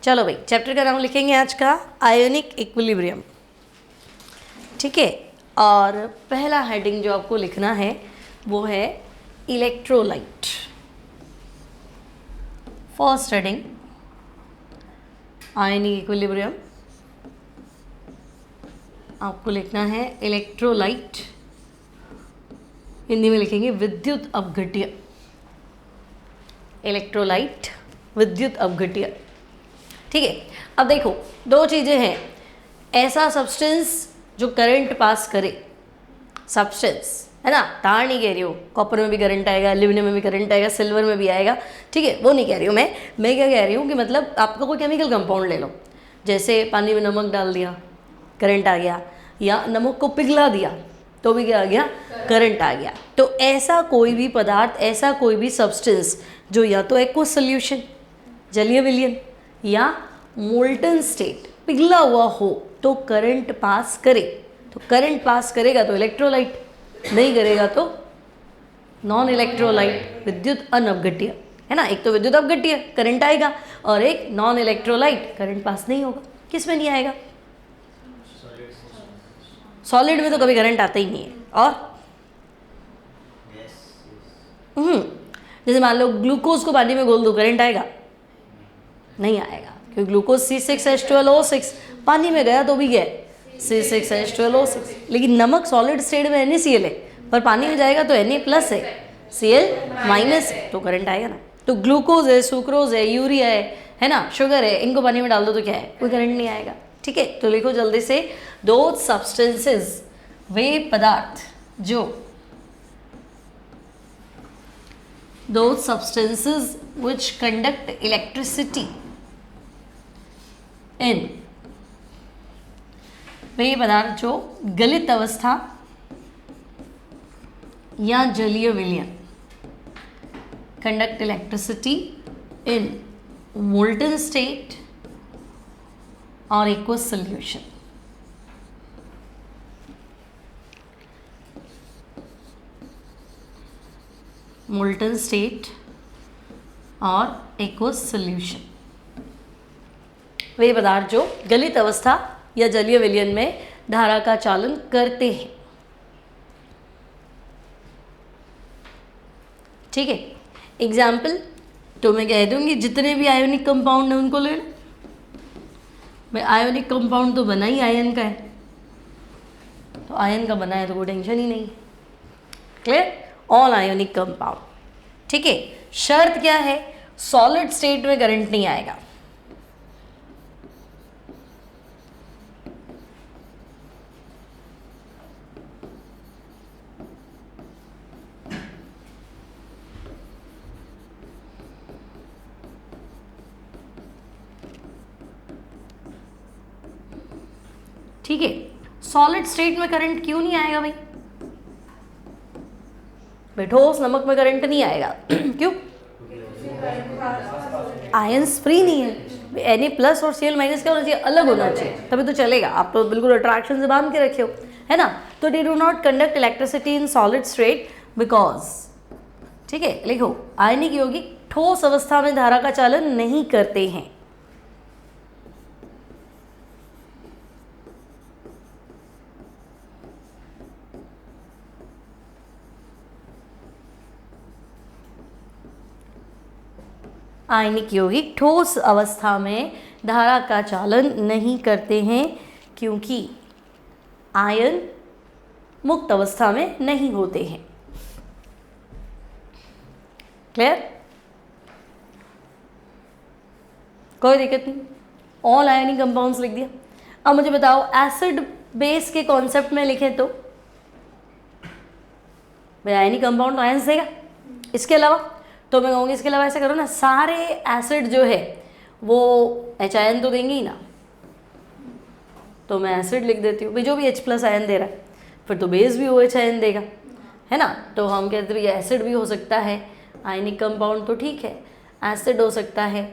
चलो भाई, चैप्टर का नाम लिखेंगे आज का आयोनिक इक्विलिब्रियम, ठीक है। और पहला हेडिंग जो आपको लिखना है वो है electrolyte. First heading ionic equilibrium, आपको लिखना है इलेक्ट्रोलाइट, हिंदी में लिखेंगे विद्युत अपघट्य। इलेक्ट्रोलाइट विद्युत अपघट्य, ठीक है। अब देखो, दो चीज़ें हैं, ऐसा सब्सटेंस जो करंट पास करे, सब्सटेंस है ना, तार नहीं कह रही हूँ, कॉपर में भी करंट आएगा, एल्यूमिनियम में भी करंट आएगा, सिल्वर में भी आएगा, ठीक है, वो नहीं कह रही हूँ मैं क्या कह रही हूँ कि मतलब आपका कोई केमिकल कंपाउंड ले लो, जैसे पानी में नमक डाल दिया करंट आ गया, या नमक को पिघला दिया तो भी क्या आ गया, करंट आ गया। तो ऐसा कोई भी पदार्थ, ऐसा कोई भी सब्सटेंस जो या तो एक्वस सोल्यूशन जलीय विलयन या मोल्टन स्टेट पिघला हुआ हो तो करंट पास करे, तो करंट पास करेगा तो इलेक्ट्रोलाइट, नहीं करेगा तो नॉन इलेक्ट्रोलाइट, विद्युत अनअपघट्य, है ना। एक तो विद्युत अपघट्य करंट आएगा और एक नॉन इलेक्ट्रोलाइट करंट पास नहीं होगा। किस में नहीं आएगा? सॉलिड में तो कभी करंट आता ही नहीं है। और जैसे मान लो ग्लूकोज को पानी में घोल दो, करंट आएगा? नहीं आएगा, क्योंकि ग्लूकोज C6H12O6 पानी में गया तो भी गया C6H12O6, लेकिन नमक सॉलिड स्टेट में NaCl है, पर पानी में जाएगा तो Na+ है, Cl- है, तो करंट आएगा ना। तो ग्लूकोज है, सुक्रोज है, यूरिया है ना, शुगर है, इनको पानी में डाल दो तो क्या है, कोई करंट नहीं आएगा, ठीक है। तो लिखो जल्दी से, दो सब्सटेंसेस, वे पदार्थ जो, those substances which conduct electricity in, वे पदार्थ जो गलित अवस्था या जलीय विलयन, conduct electricity in molten state और aqueous solution। मोल्टन स्टेट और एक्वस सोल्यूशन, वे पदार्थ जो गलित अवस्था या जलीय विलयन में धारा का चालन करते हैं, ठीक है। एग्जाम्पल तो मैं कह दूंगी, जितने भी आयोनिक कंपाउंड हैं उनको ले लो भाई। आयोनिक कंपाउंड तो बना ही आयन का है, तो आयन का बना है तो कोई टेंशन ही नहीं है, क्लियर। ऑल आयोनिक कंपाउंड, ठीक है। शर्त क्या है? सॉलिड स्टेट में करंट नहीं आएगा, ठीक है। सॉलिड स्टेट में करंट क्यों नहीं आएगा भाई? ठोस नमक में करंट नहीं आएगा क्यों? आयंस फ्री नहीं है, Na+ और Cl- क्या होना चाहिए, अलग होना चाहिए, तभी तो चलेगा। आप तो बिल्कुल अट्रैक्शन से बांध के रखे हो, है ना। तो they do not conduct electricity in solid state because, ठीक है, लिखो, आयनिक यौगिक ठोस अवस्था में धारा का चालन नहीं करते हैं। आयनिक यौगिक ठोस अवस्था में धारा का चालन नहीं करते हैं क्योंकि आयन मुक्त अवस्था में नहीं होते हैं, क्लियर। कोई दिक्कत नहीं, ऑल आयनिक कंपाउंड्स लिख दिया। अब मुझे बताओ, एसिड बेस के कॉन्सेप्ट में लिखें तो भाई आयनिक कंपाउंड तो आयंस देगा, इसके अलावा तो मैं कहूँगी इसके अलावा ऐसा करो ना, सारे एसिड जो है वो H आयन तो देंगे ही ना, तो मैं एसिड लिख देती हूँ भाई, जो भी H+ आयन दे रहा है, फिर तो बेस भी OH आयन देगा, है ना। तो हम कहते हैं एसिड भी हो सकता है आयनिक कंपाउंड, तो ठीक है, एसिड हो सकता है,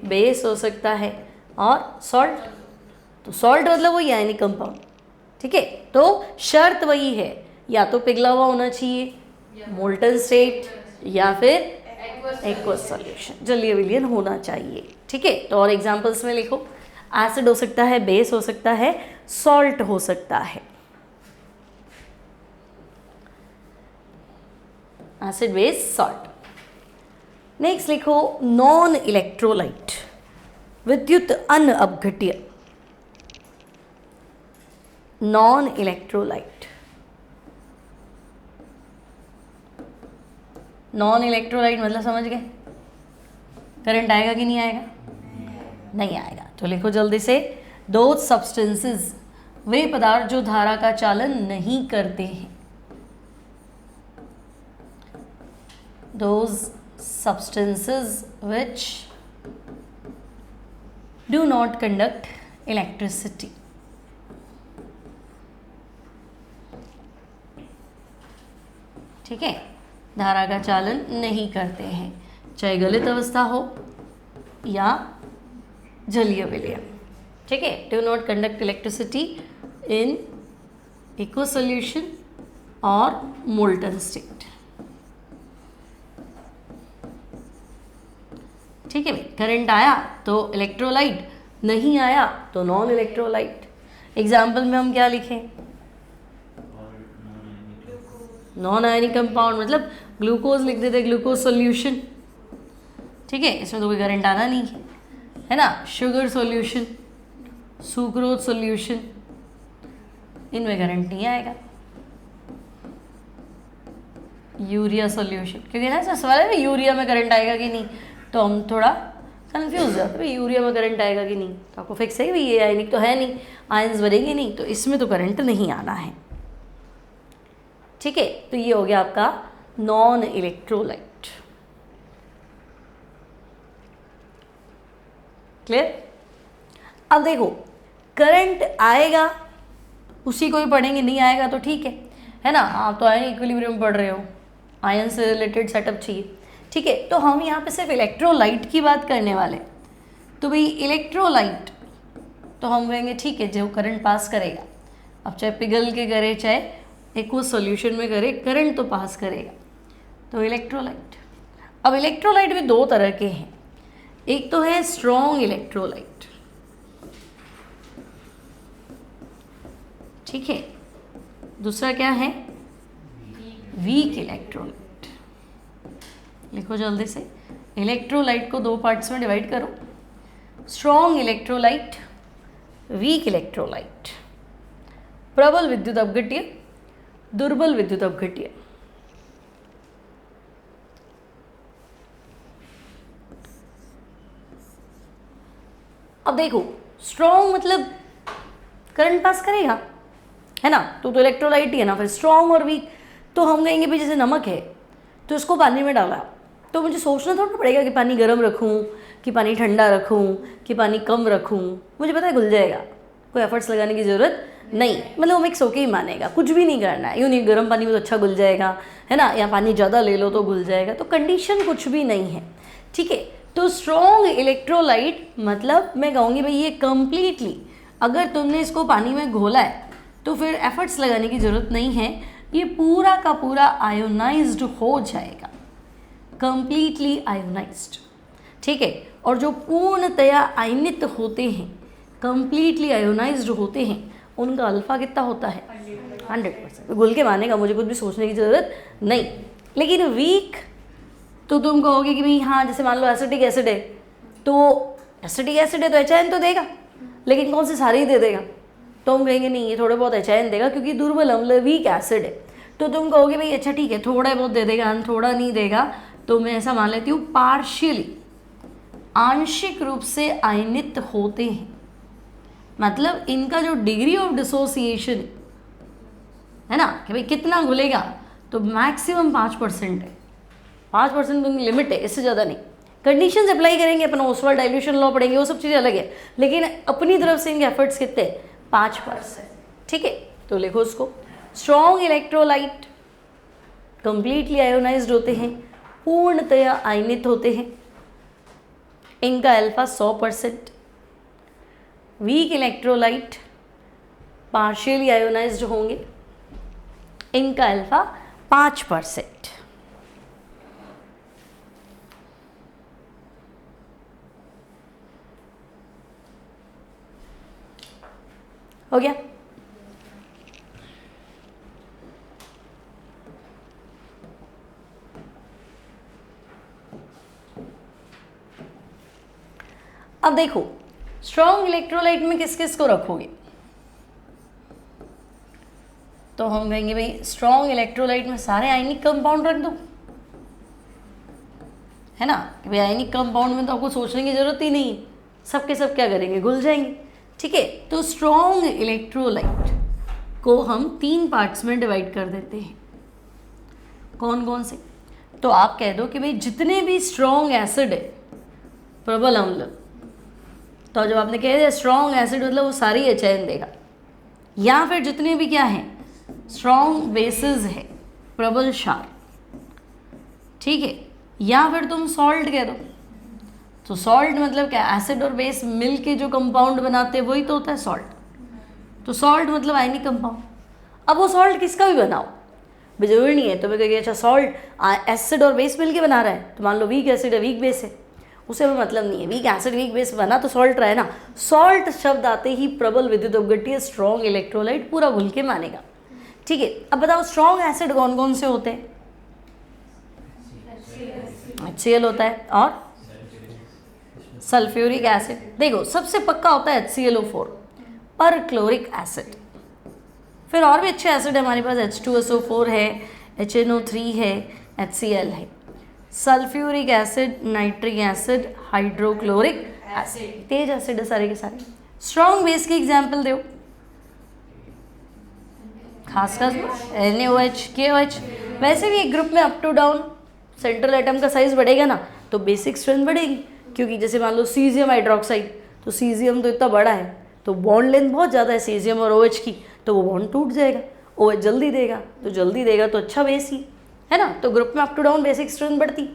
बेस हो सकता है, और सॉल्ट, तो सॉल्ट मतलब वही आयनिक कंपाउंड, ठीक है। तो शर्त वही है, या तो पिघला हुआ होना चाहिए मोल्टन स्टेट या फिर एक्वस सॉल्यूशन, जलीय विलयन होना चाहिए। ठीक है, तो और एग्जांपल्स में लिखो। एसिड हो सकता है, बेस हो सकता है, सॉल्ट हो सकता है। Acid, base, salt. नेक्स्ट लिखो नॉन इलेक्ट्रोलाइट, विद्युत अन अपघट्य। नॉन इलेक्ट्रोलाइट, नॉन इलेक्ट्रोलाइट मतलब समझ गए, करंट आएगा कि नहीं आएगा? नहीं आएगा। तो लिखो जल्दी से, दोज सब्सटेंसेस, वे पदार्थ जो धारा का चालन नहीं करते हैं। Those substances which do not conduct electricity. ठीक है, धारा का चालन नहीं करते हैं, चाहे गलित अवस्था हो या जलीय विलयन। ठीक है, do not conduct electricity in aqueous solution और मोल्टन स्टेट। ठीक है भाई, करंट आया तो इलेक्ट्रोलाइट, नहीं आया तो नॉन इलेक्ट्रोलाइट। एग्जाम्पल में हम क्या लिखें? नॉन आयनिक कंपाउंड, मतलब ग्लूकोज लिख देते, ग्लूकोज सॉल्यूशन। ठीक है, इसमें तो कोई करंट आना नहीं है ना। शुगर सॉल्यूशन, सुक्रोज सॉल्यूशन, इनमें करंट नहीं आएगा। यूरिया सॉल्यूशन, क्योंकि ना सवाल है यूरिया में करंट आएगा कि नहीं, तो हम थोड़ा कंफ्यूज हो जाते हैं, यूरिया में करंट आएगा कि नहीं। तो आपको फिक्स है कि ये आयनिक तो है नहीं, आयंस भरेंगे नहीं, तो इसमें तो करंट नहीं आना है। ठीक है, तो ये हो गया आपका नॉन इलेक्ट्रोलाइट। क्लियर? अब देखो, करंट आएगा उसी को ही पढ़ेंगे, नहीं आएगा तो ठीक है ना। आप तो आयन इक्विलिब्रियम पढ़ रहे हो, आयन से रिलेटेड सेटअप चाहिए। ठीक है, तो हम यहाँ पे सिर्फ इलेक्ट्रोलाइट की बात करने वाले। तो भाई इलेक्ट्रोलाइट तो हम कहेंगे ठीक है, जो करंट पास करेगा, अब चाहे पिघल के करे चाहे एक्वस सॉल्यूशन में करे, करंट तो पास करेगा, तो इलेक्ट्रोलाइट। अब इलेक्ट्रोलाइट भी दो तरह के हैं, एक तो है स्ट्रॉन्ग इलेक्ट्रोलाइट। ठीक है, दूसरा क्या है? Weak electrolyte. लिखो जल्दी से, इलेक्ट्रोलाइट को दो पार्ट्स में डिवाइड करो, स्ट्रॉन्ग इलेक्ट्रोलाइट, वीक इलेक्ट्रोलाइट। प्रबल विद्युत अपघट्य, दुर्बल विद्युत अपघट्य। अब देखो, स्ट्रॉन्ग मतलब करंट पास करेगा, है ना, तो इलेक्ट्रोलाइट ही है ना। फिर स्ट्रॉन्ग और वीक तो हम कहेंगे भाई जैसे नमक है, तो इसको पानी में डाला तो मुझे सोचना थोड़ा पड़ेगा कि पानी गर्म रखूं कि पानी ठंडा रखूं कि पानी कम रखूं। मुझे पता है घुल जाएगा, कोई एफर्ट्स लगाने की ज़रूरत नहीं, मतलब वो मिक्स होके ही मानेगा, कुछ भी नहीं करना है। यूँ नहीं गर्म पानी में तो अच्छा घुल जाएगा, है ना, या पानी ज़्यादा ले लो तो घुल जाएगा, तो कंडीशन कुछ भी नहीं है। ठीक है, तो स्ट्रॉन्ग इलेक्ट्रोलाइट मतलब मैं कहूँगी भाई ये कंप्लीटली, अगर तुमने इसको पानी में घोला है तो फिर एफर्ट्स लगाने की ज़रूरत नहीं है, ये पूरा का पूरा आयोनाइज्ड हो जाएगा, कंप्लीटली आयोनाइज्ड। ठीक है, और जो पूर्णतया आयनित होते हैं, कंप्लीटली आयोनाइज्ड होते हैं, उनका अल्फा कितना होता है? 100%। घुल के मानेगा, मुझे कुछ भी सोचने की ज़रूरत नहीं। लेकिन वीक तो तुम कहोगे कि भाई हाँ, जैसे मान लो एसिटिक एसिड है, तो एसिटिक एसिड है तो HN तो देगा, लेकिन कौन से सारे ही दे देगा? तो हम कहेंगे नहीं, ये थोड़े बहुत HN देगा क्योंकि दुर्बल अम्ल वीक एसिड है। तो तुम कहोगे भाई अच्छा ठीक है, थोड़ा बहुत दे देगा, थोड़ा नहीं देगा, तो मैं ऐसा मान लेती हूँ पार्शियली, आंशिक रूप से आयनित होते हैं। मतलब इनका जो डिग्री ऑफ डिसोसिएशन है ना, कि भाई कितना घुलेगा, तो मैक्सिमम 5% है। 5% तो लिमिट है, इससे ज़्यादा नहीं। कंडीशंस अप्लाई करेंगे अपन, ओसवाल्ड डाइल्यूशन लॉ पढ़ेंगे, वो सब चीज़ें अलग है, लेकिन अपनी तरफ से इनके एफर्ट्स कितने? 5%। ठीक है, तो लिखो उसको, स्ट्रॉन्ग इलेक्ट्रोलाइट कंप्लीटली आयोनाइज्ड होते हैं, पूर्णतया आयनित होते हैं, इनका alpha 100%। Weak electrolyte partially ionised होंगे, इनका अल्फा 5%। हो गया। अब देखो स्ट्रॉन्ग इलेक्ट्रोलाइट में किस किस को रखोगे, तो हम कहेंगे भाई स्ट्रॉन्ग इलेक्ट्रोलाइट में सारे आयनिक कंपाउंड रख दो, है ना, कि भाई आयनिक कंपाउंड में तो आपको सोचने की जरूरत ही नहीं है, सब के सब क्या करेंगे, घुल जाएंगे। ठीक है, तो स्ट्रॉन्ग इलेक्ट्रोलाइट को हम 3 पार्ट्स में डिवाइड कर देते हैं। कौन कौन से, तो आप कह दो कि भाई जितने भी स्ट्रॉन्ग एसिड है, प्रबल अम्ल, तो जब आपने कह दिया स्ट्रॉन्ग एसिड मतलब वो सारी HN देगा, या फिर जितने भी क्या हैं स्ट्रॉन्ग बेसिस है, प्रबल क्षार, ठीक है, या फिर तुम सॉल्ट कह दो। तो सॉल्ट मतलब क्या, एसिड और बेस मिल के जो कंपाउंड बनाते हैं वही तो होता है सॉल्ट। तो सॉल्ट मतलब आयनिक कंपाउंड। अब वो सॉल्ट किसका भी बनाओ, जरूरी नहीं है तो मैं कहेंगे अच्छा सॉल्ट एसिड और बेस मिल के बना रहा है, तो मान लो वीक एसिड है वीक बेस है, उसे हमें मतलब नहीं है, वीक एसिड वीक बेस बना तो सॉल्ट रहा है ना। सॉल्ट शब्द आते ही प्रबल विद्युत अपघट्य स्ट्रॉन्ग इलेक्ट्रोलाइट पूरा घुल के मानेगा। ठीक है, अब बताओ स्ट्रॉन्ग एसिड कौन कौन से होते हैं, HCl होता है और सल्फ्यूरिक एसिड। देखो सबसे पक्का होता है HClO4 पर क्लोरिक एसिड। फिर और भी अच्छे एसिड है हमारे पास, H2SO4 है, HNO3 है, HCl है, sulphuric acid, nitric acid, hydrochloric acid, तेज एसिड है सारे के सारे। स्ट्रॉन्ग बेस की एग्जाम्पल दो, खासकर NaOH, KOH। वैसे भी एक ग्रुप में up to down central atom का साइज बढ़ेगा ना तो बेसिक स्ट्रेंथ बढ़ेगी, क्योंकि जैसे मान लो सीजियम हाइड्रोक्साइड, तो सीजियम तो इतना बड़ा है तो बॉन्ड लेंथ बहुत ज़्यादा है सीजियम और OH की, तो वो बॉन्ड टूट जाएगा, OH जल्दी देगा, तो जल्दी देगा तो अच्छा बेस ही है ना। तो ग्रुप में up to down basic strength बढ़ती।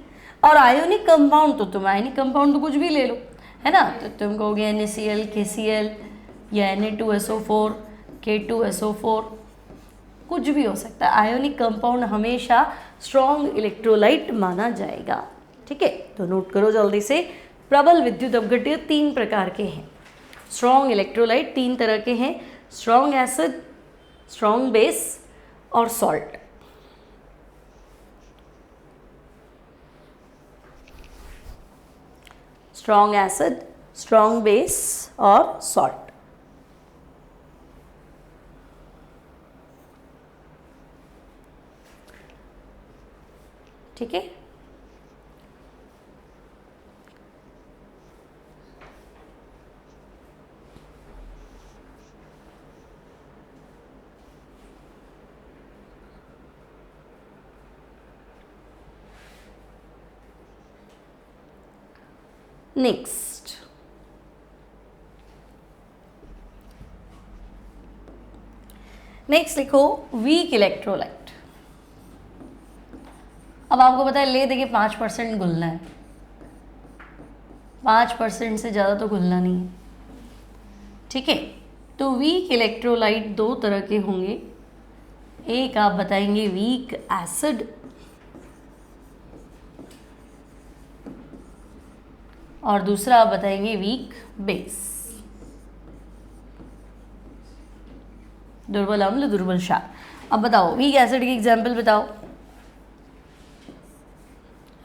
और आयोनिक कंपाउंड तो तुम आयोनिक कंपाउंड तो कुछ भी ले लो, है ना, तो तुम कहोगे NaCl, KCl या Na2SO4, K2SO4, कुछ भी हो सकता है। आयोनिक कंपाउंड हमेशा स्ट्रॉन्ग इलेक्ट्रोलाइट माना जाएगा। ठीक है, तो नोट करो जल्दी से, प्रबल विद्युत अपघट्य 3 प्रकार के हैं, स्ट्रॉन्ग इलेक्ट्रोलाइट 3 तरह के हैं, स्ट्रॉन्ग एसिड, स्ट्रॉन्ग बेस और salt. Strong acid, strong base और सॉल्ट। ठीक है, नेक्स्ट लिखो वीक इलेक्ट्रोलाइट। अब आपको पता है ले देखिए 5% घुलना है, 5% से ज़्यादा तो घुलना नहीं है। ठीक है, तो वीक इलेक्ट्रोलाइट 2 तरह के होंगे, एक आप बताएंगे वीक एसिड और दूसरा आप बताएंगे वीक बेस, दुर्बल अम्ल, दुर्बल क्षार। अब बताओ वीक एसिड की एग्जांपल बताओ।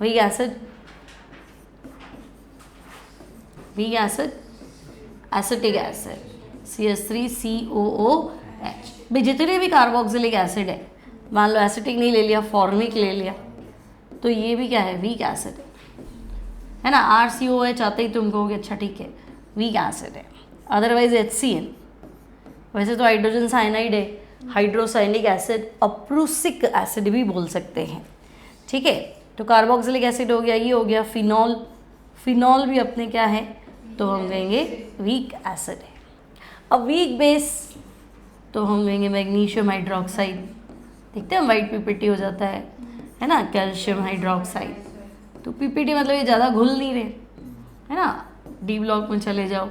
Weak acid, acetic acid CH3COOH। भाई जितने भी कार्बोक्सिलिक एसिड है, मान लो एसिटिक नहीं ले लिया, फॉर्मिक ले लिया, तो ये भी क्या है, वीक एसिड है ना। RCOH आते ही तुम कहोगे अच्छा ठीक है वीक एसिड है। अदरवाइज HCl, वैसे तो हाइड्रोजन साइनाइड है, हाइड्रोसाइनिक एसिड, अप्रूसिक एसिड भी बोल सकते हैं। ठीक है, तो कार्बोक्सिलिक एसिड हो गया, ये हो गया फिनॉल, फिनॉल भी अपने क्या है, तो हम कहेंगे वीक एसिड है। अब वीक बेस तो हम कहेंगे मैग्नीशियम हाइड्रोक्साइड, देखते हैं वाइट PPT हो जाता है ना, कैल्शियम हाइड्रोक्साइड। तो PPT मतलब ये ज़्यादा घुल नहीं रहे, है ना। D ब्लॉक में चले जाओ,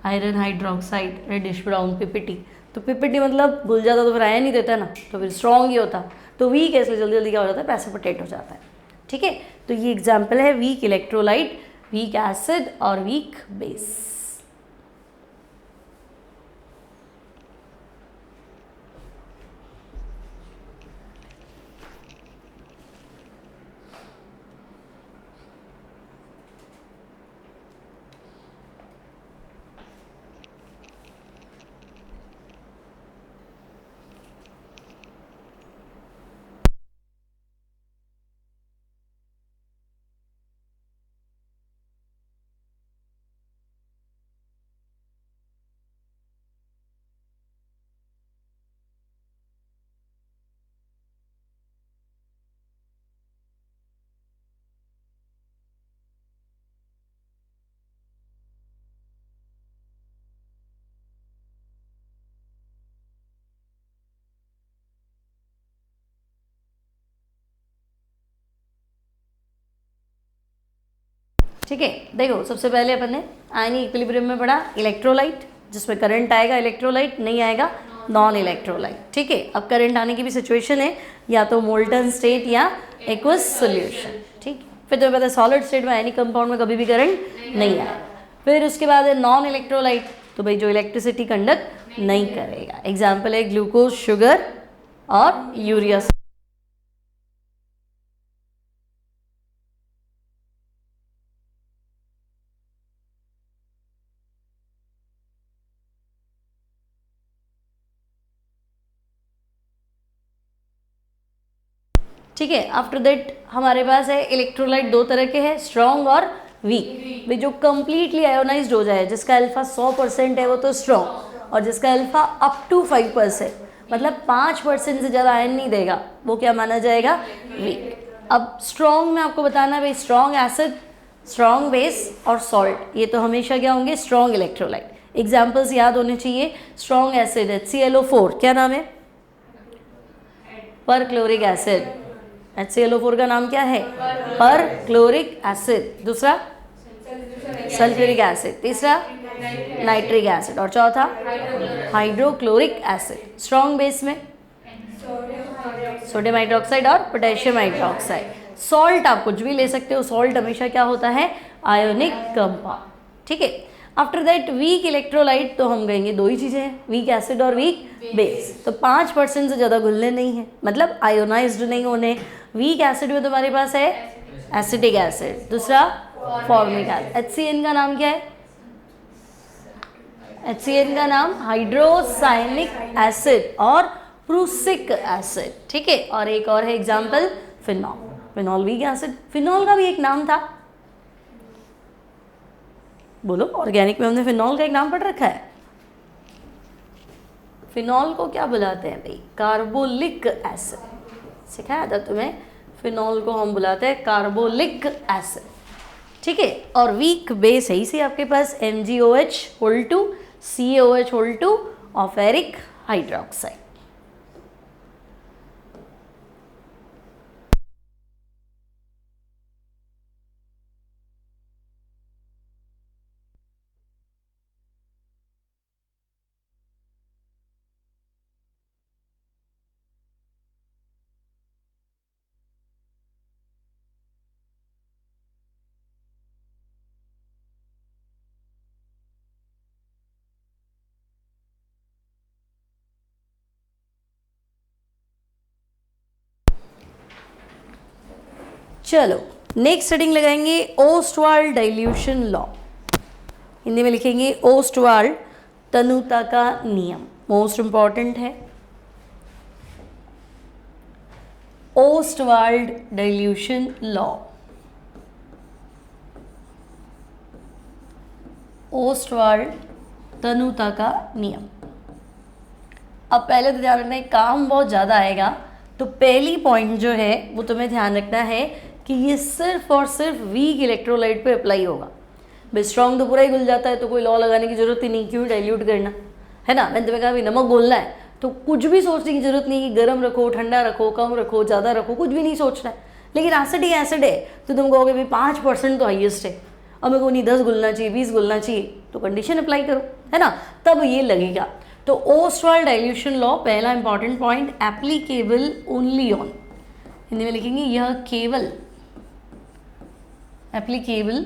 iron hydroxide, reddish brown PPT। तो PPT मतलब घुल जाता तो फिर आया नहीं देता ना, तो फिर स्ट्रॉन्ग ही होता। तो वीक ऐसे जल्दी जल्दी क्या हो जाता है, प्रेसिपिटेट हो जाता है। ठीक है, तो ये एग्जाम्पल है वीक इलेक्ट्रोलाइट, वीक एसिड और वीक बेस। ठीक है, देखो सबसे पहले अपन ने आयनिक इक्विलिब्रियम में पढ़ा इलेक्ट्रोलाइट, जिसमें करंट आएगा इलेक्ट्रोलाइट, नहीं आएगा नॉन इलेक्ट्रोलाइट। ठीक है, अब करंट आने की भी सिचुएशन है, या तो मोल्टन स्टेट या एक्वस सोल्यूशन। ठीक, फिर तुम्हें पता है सॉलिड स्टेट में आयनिक कंपाउंड में कभी भी करंट नहीं आएगा। फिर उसके बाद है नॉन इलेक्ट्रोलाइट, तो भाई जो इलेक्ट्रिसिटी कंडक्ट नहीं करेगा। एग्जाम्पल है ग्लूकोज, शुगर और यूरिया। ठीक है, आफ्टर दैट हमारे पास है इलेक्ट्रोलाइट दो तरह के हैं, स्ट्रॉन्ग और वीक। भाई जो कंप्लीटली आयोनाइज्ड हो जाए, जिसका अल्फा 100% है वो तो स्ट्रॉन्ग, और जिसका अल्फा अप टू 5% मतलब 5% से ज़्यादा आयन नहीं देगा, वो क्या माना जाएगा, वीक। अब स्ट्रॉन्ग में आपको बताना भाई स्ट्रॉन्ग एसिड, स्ट्रॉन्ग बेस और सॉल्ट, ये तो हमेशा क्या होंगे, स्ट्रॉन्ग इलेक्ट्रोलाइट। एग्जाम्पल्स याद होने चाहिए। स्ट्रॉन्ग एसिड HClO4, क्या नाम है, पर क्लोरिक एसिड। HClO4 का नाम क्या है, पर क्लोरिक एसिड। दूसरा सल्फ्यूरिक एसिड, तीसरा नाइट्रिक एसिड, और चौथा हाइड्रोक्लोरिक एसिड। स्ट्रॉन्ग बेस में सोडियम हाइड्रोक्साइड और पोटेशियम हाइड्रोक्साइड। सॉल्ट आप कुछ भी ले सकते हो, सॉल्ट हमेशा क्या होता है, आयोनिक कंपाउंड। ठीक है, आफ्टर दैट वीक इलेक्ट्रोलाइट, तो हम कहेंगे दो ही चीज़ें हैं, वीक एसिड और वीक बेस। तो 5% से ज़्यादा घुलने नहीं है, मतलब आयोनाइज्ड नहीं होने। वीक एसिड में तुम्हारे पास है एसिटिक एसिड, दूसरा फॉर्मिक एसिड। HCN का नाम क्या है, HCN का नाम हाइड्रोसायनिक एसिड और प्रूसिक एसिड। ठीक है, और एक और है example phenol, phenol weak acid. Phenol का भी एक नाम था, बोलो, ऑर्गेनिक में हमने फिनॉल का एक नाम पढ़ रखा है। फिनॉल को क्या बुलाते हैं भाई, कार्बोलिक एसिड। सिखाया था तुम्हें, फिनॉल को हम बुलाते हैं कार्बोलिक एसिड। ठीक है, और वीक बेस है इसे आपके पास MgOH2 CaOH2 और फेरिक हाइड्रोक्साइड। चलो नेक्स्ट हेडिंग लगाएंगे ओस्टवाल्ड डाइल्यूशन लॉ। हिंदी में लिखेंगे ओस्टवाल्ड तनुता का नियम, मोस्ट इंपॉर्टेंट है। ओस्टवाल्ड डाइल्यूशन लॉ, ओस्टवाल्ड तनुता का नियम। अब पहले तो ध्यान रखना है, काम बहुत ज़्यादा आएगा, तो पहली पॉइंट जो है वो तुम्हें ध्यान रखना है कि ये सिर्फ और सिर्फ वीक इलेक्ट्रोलाइट पे अप्लाई होगा। भाई स्ट्रॉन्ग तो पूरा ही घुल जाता है, तो कोई लॉ लगाने की जरूरत ही नहीं, क्यों डाइल्यूट करना, है ना। मैंने तुम्हें कहा भाई नमक घोलना है, तो कुछ भी सोचने की जरूरत नहीं कि गर्म रखो, ठंडा रखो, कम रखो, ज़्यादा रखो, कुछ भी नहीं सोचना है। लेकिन एसिड ही एसिड है, तो तुम कहोगे भाई 5% तो हाईएस्ट है, अब मेरे को नहीं 10 घुलना चाहिए, 20 घुलना चाहिए, तो कंडीशन अप्लाई करो, है ना, तब ये लगेगा। तो ओस्टवाल्ड डाइल्यूशन लॉ पहला important point, applicable only on, Hindi में लिखेंगे यह केवल, applicable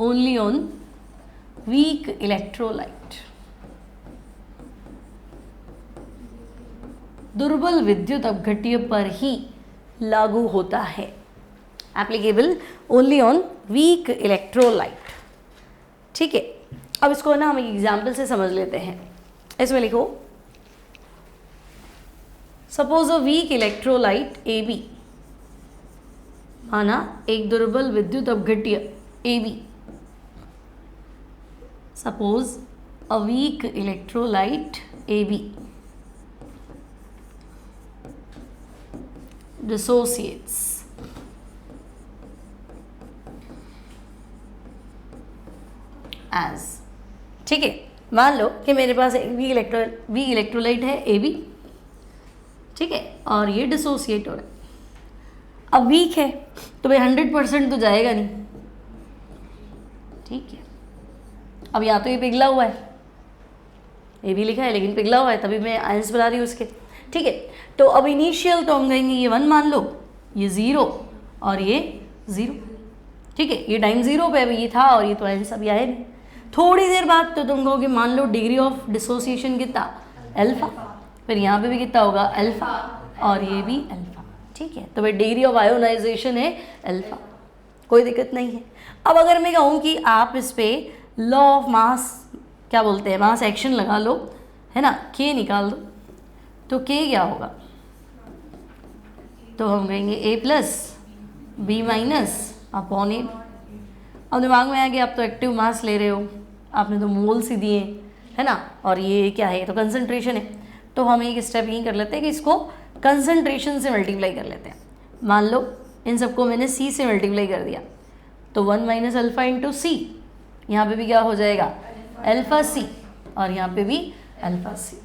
only on weak electrolyte, दुर्बल विद्युत अपघट्य पर ही लागू होता है। Applicable only on weak electrolyte. ठीक है, अब इसको ना हम एक एग्जाम्पल से समझ लेते हैं। इसमें लिखो, suppose a weak electrolyte AB, माना एक दुर्बल विद्युत अपघट्य AB, suppose a weak electrolyte AB dissociates as, ठीक है, मान लो कि मेरे पास एक वीक इलेक्ट्रोलाइट है AB, ठीक है, और ये डिसोसिएट हो रहा है। अब वीक है तो भाई 100% तो जाएगा नहीं, ठीक है, अब यहाँ तो ये पिघला हुआ है, ये भी लिखा है लेकिन पिघला हुआ है, तभी मैं आयंस बना रही हूँ उसके। ठीक है, तो अब इनिशियल तो हम कहेंगे ये 1 मान लो, ये 0 और ये 0। ठीक है, ये टाइम 0 पे अभी ये था और ये तो आयंस अभी आए नहीं। थोड़ी देर बाद तो तुम कहोगे मान लो डिग्री ऑफ डिसोसिएशन कितना, अल्फा, फिर यहाँ पे भी कितना होगा अल्फा और ये भी अल्फा। ठीक है, तो भाई डिग्री ऑफ आयोनाइजेशन है अल्फा, कोई दिक्कत नहीं है। अब अगर मैं कहूँ कि आप इस पे लॉ ऑफ मास, क्या बोलते हैं, मास एक्शन लगा लो, है ना, के निकाल दो, तो के क्या होगा, तो हम कहेंगे ए प्लस बी माइनस अपॉन ए। अब दिमाग में आ गया, आप तो एक्टिव मास ले रहे हो, आपने तो मोल्स ही दिए, है ना, और ये क्या है, तो कंसंट्रेशन है, तो हम एक स्टेप यही कर लेते हैं कि इसको कंसंट्रेशन से मल्टीप्लाई कर लेते हैं। मान लो इन सबको मैंने सी से मल्टीप्लाई कर दिया, तो 1 माइनस अल्फ़ा इंटू सी, यहाँ पे भी क्या हो जाएगा अल्फ़ा सी और यहाँ पे भी अल्फ़ा सी,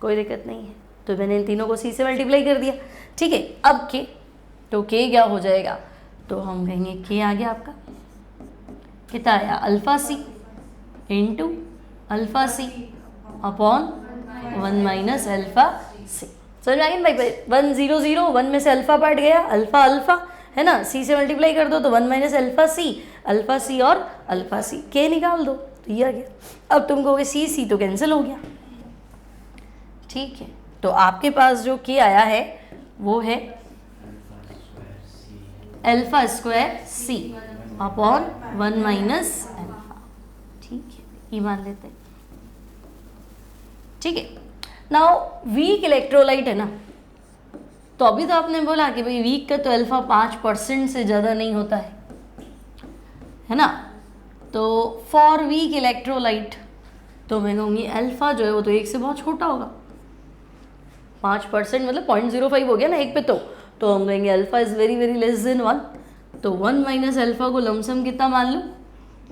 कोई दिक्कत नहीं है। तो मैंने इन तीनों को सी से मल्टीप्लाई कर दिया। ठीक है, अब के, तो के क्या हो जाएगा, तो हम कहेंगे के आ गया आपका, कितना आया अल्फ़ा सी इंटू अल्फ़ा सी अपॉन 1 माइनस अल्फ़ा सी। समझ में आ गया भाई, 1 0 0, 1 में से अल्फ़ा पार्ट गया, अल्फ़ा अल्फ़ा, है ना, सी से मल्टीप्लाई कर दो तो 1 माइनस अल्फ़ा सी और अल्फ़ा सी, के निकाल दो तो ये आ गया। अब तुम कहोगे सी तो कैंसिल हो गया। ठीक है, तो आपके पास जो के आया है वो है alpha square C upon 1 minus alpha. ठीक है, ये मान लेते हैं। ठीक है, नाउ वीक इलेक्ट्रोलाइट है ना, तो अभी तो आपने बोला कि भाई वीक का तो अल्फ़ा 5% से ज़्यादा नहीं होता है ना, तो फॉर वीक इलेक्ट्रोलाइट तो मैं कहूँगी अल्फ़ा जो है वो तो 1 से बहुत छोटा होगा। 5% मतलब 0.05 हो गया ना एक पे, तो हम कहेंगे alpha is very very less than 1, तो 1 माइनस अल्फ़ा को लमसम कितना मान लो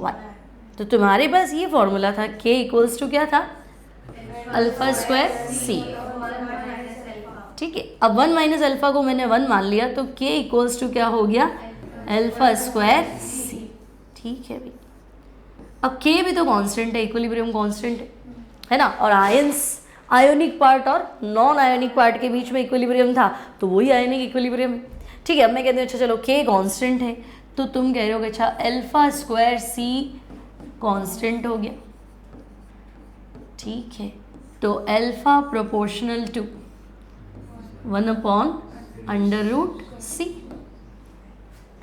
1। तो तुम्हारे पास ये फॉर्मूला था, के इक्वल्स टू क्या था अल्फ़ा स्क्वायर सी। ठीक है, अब 1 माइनस अल्फ़ा को मैंने 1 मान लिया, तो के इक्वल्स टू क्या हो गया अल्फ़ा स्क्वायर सी। ठीक है भाई, अब के भी तो कांस्टेंट है, इक्विलिब्रियम कांस्टेंट है ना, और आयोनिक पार्ट और नॉन आयोनिक पार्ट के बीच में इक्विलिब्रियम था, तो वही आयोनिक इक्विलिब्रियम है। ठीक है, अब मैं कहती हूँ अच्छा चलो के कांस्टेंट है, तो तुम कह रहे हो कि अच्छा अल्फ़ा स्क्वायर सी कांस्टेंट हो गया। ठीक है, तो alpha proportional to 1 upon under root C,